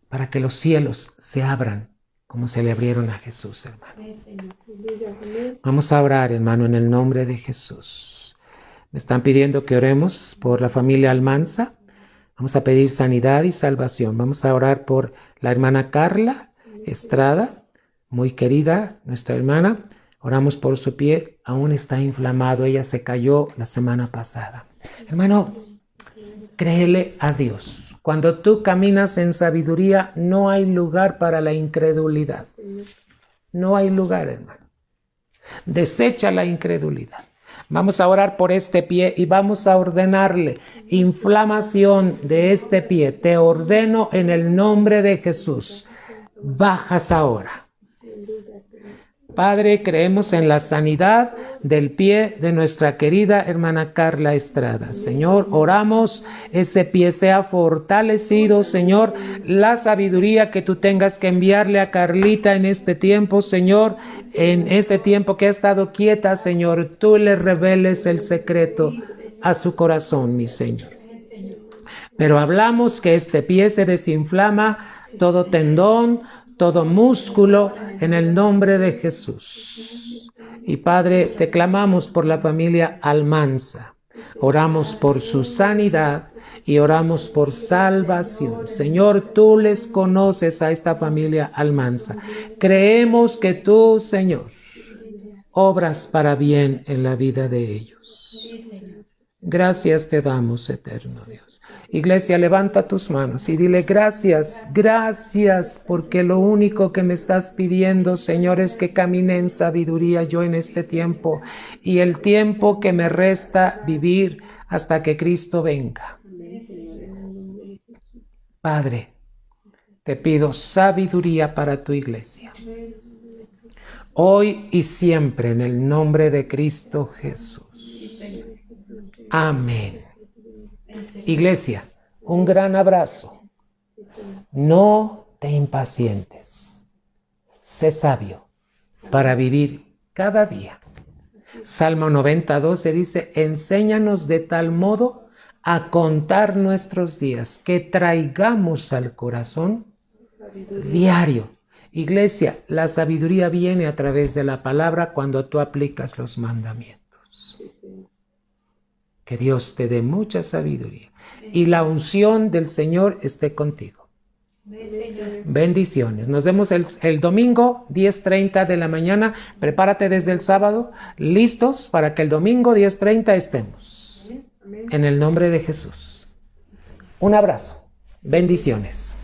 [SPEAKER 1] para que los cielos se abran como se le abrieron a Jesús, hermano.
[SPEAKER 4] Amén.
[SPEAKER 1] Vamos a orar, hermano, en el nombre de Jesús. Me están pidiendo que oremos por la familia Almanza. Vamos a pedir sanidad y salvación. Vamos a orar por la hermana Carla Estrada, muy querida, nuestra hermana. Oramos por su pie, aún está inflamado. Ella se cayó la semana pasada. Hermano, créele a Dios. Cuando tú caminas en sabiduría, no hay lugar para la incredulidad. No hay lugar, hermano. Desecha la incredulidad. Vamos a orar por este pie y vamos a ordenarle inflamación de este pie. Te ordeno en el nombre de Jesús. Bajas ahora. Padre, creemos en la sanidad del pie de nuestra querida hermana Carla Estrada. Señor, oramos, ese pie sea fortalecido, Señor, la sabiduría que tú tengas que enviarle a Carlita en este tiempo, Señor, en este tiempo que ha estado quieta, Señor, tú le reveles el secreto a su corazón, mi Señor. Pero hablamos que este pie se desinflama, todo tendón, todo músculo, en el nombre de Jesús. Y Padre, te clamamos por la familia Almanza. Oramos por su sanidad y oramos por salvación. Señor, tú les conoces a esta familia Almanza. Creemos que tú, Señor, obras para bien en la vida de ellos. Gracias te damos, eterno Dios. Iglesia, levanta tus manos y dile gracias, gracias, porque lo único que me estás pidiendo, Señor, es que camine en sabiduría yo en este tiempo y el tiempo que me resta vivir hasta que Cristo venga. Padre, te pido sabiduría para tu iglesia. Hoy y siempre en el nombre de Cristo Jesús. Amén. Iglesia, un gran abrazo. No te impacientes. Sé sabio para vivir cada día. Salmo 90:12 dice, enséñanos de tal modo a contar nuestros días, que traigamos al corazón diario. Iglesia, la sabiduría viene a través de la palabra cuando tú aplicas los mandamientos. Que Dios te dé mucha sabiduría y la unción del Señor esté contigo. Bendiciones. Nos vemos el domingo 10:30 de la mañana. Prepárate desde el sábado, listos para que el domingo 10:30 estemos. En el nombre de Jesús. Un abrazo. Bendiciones.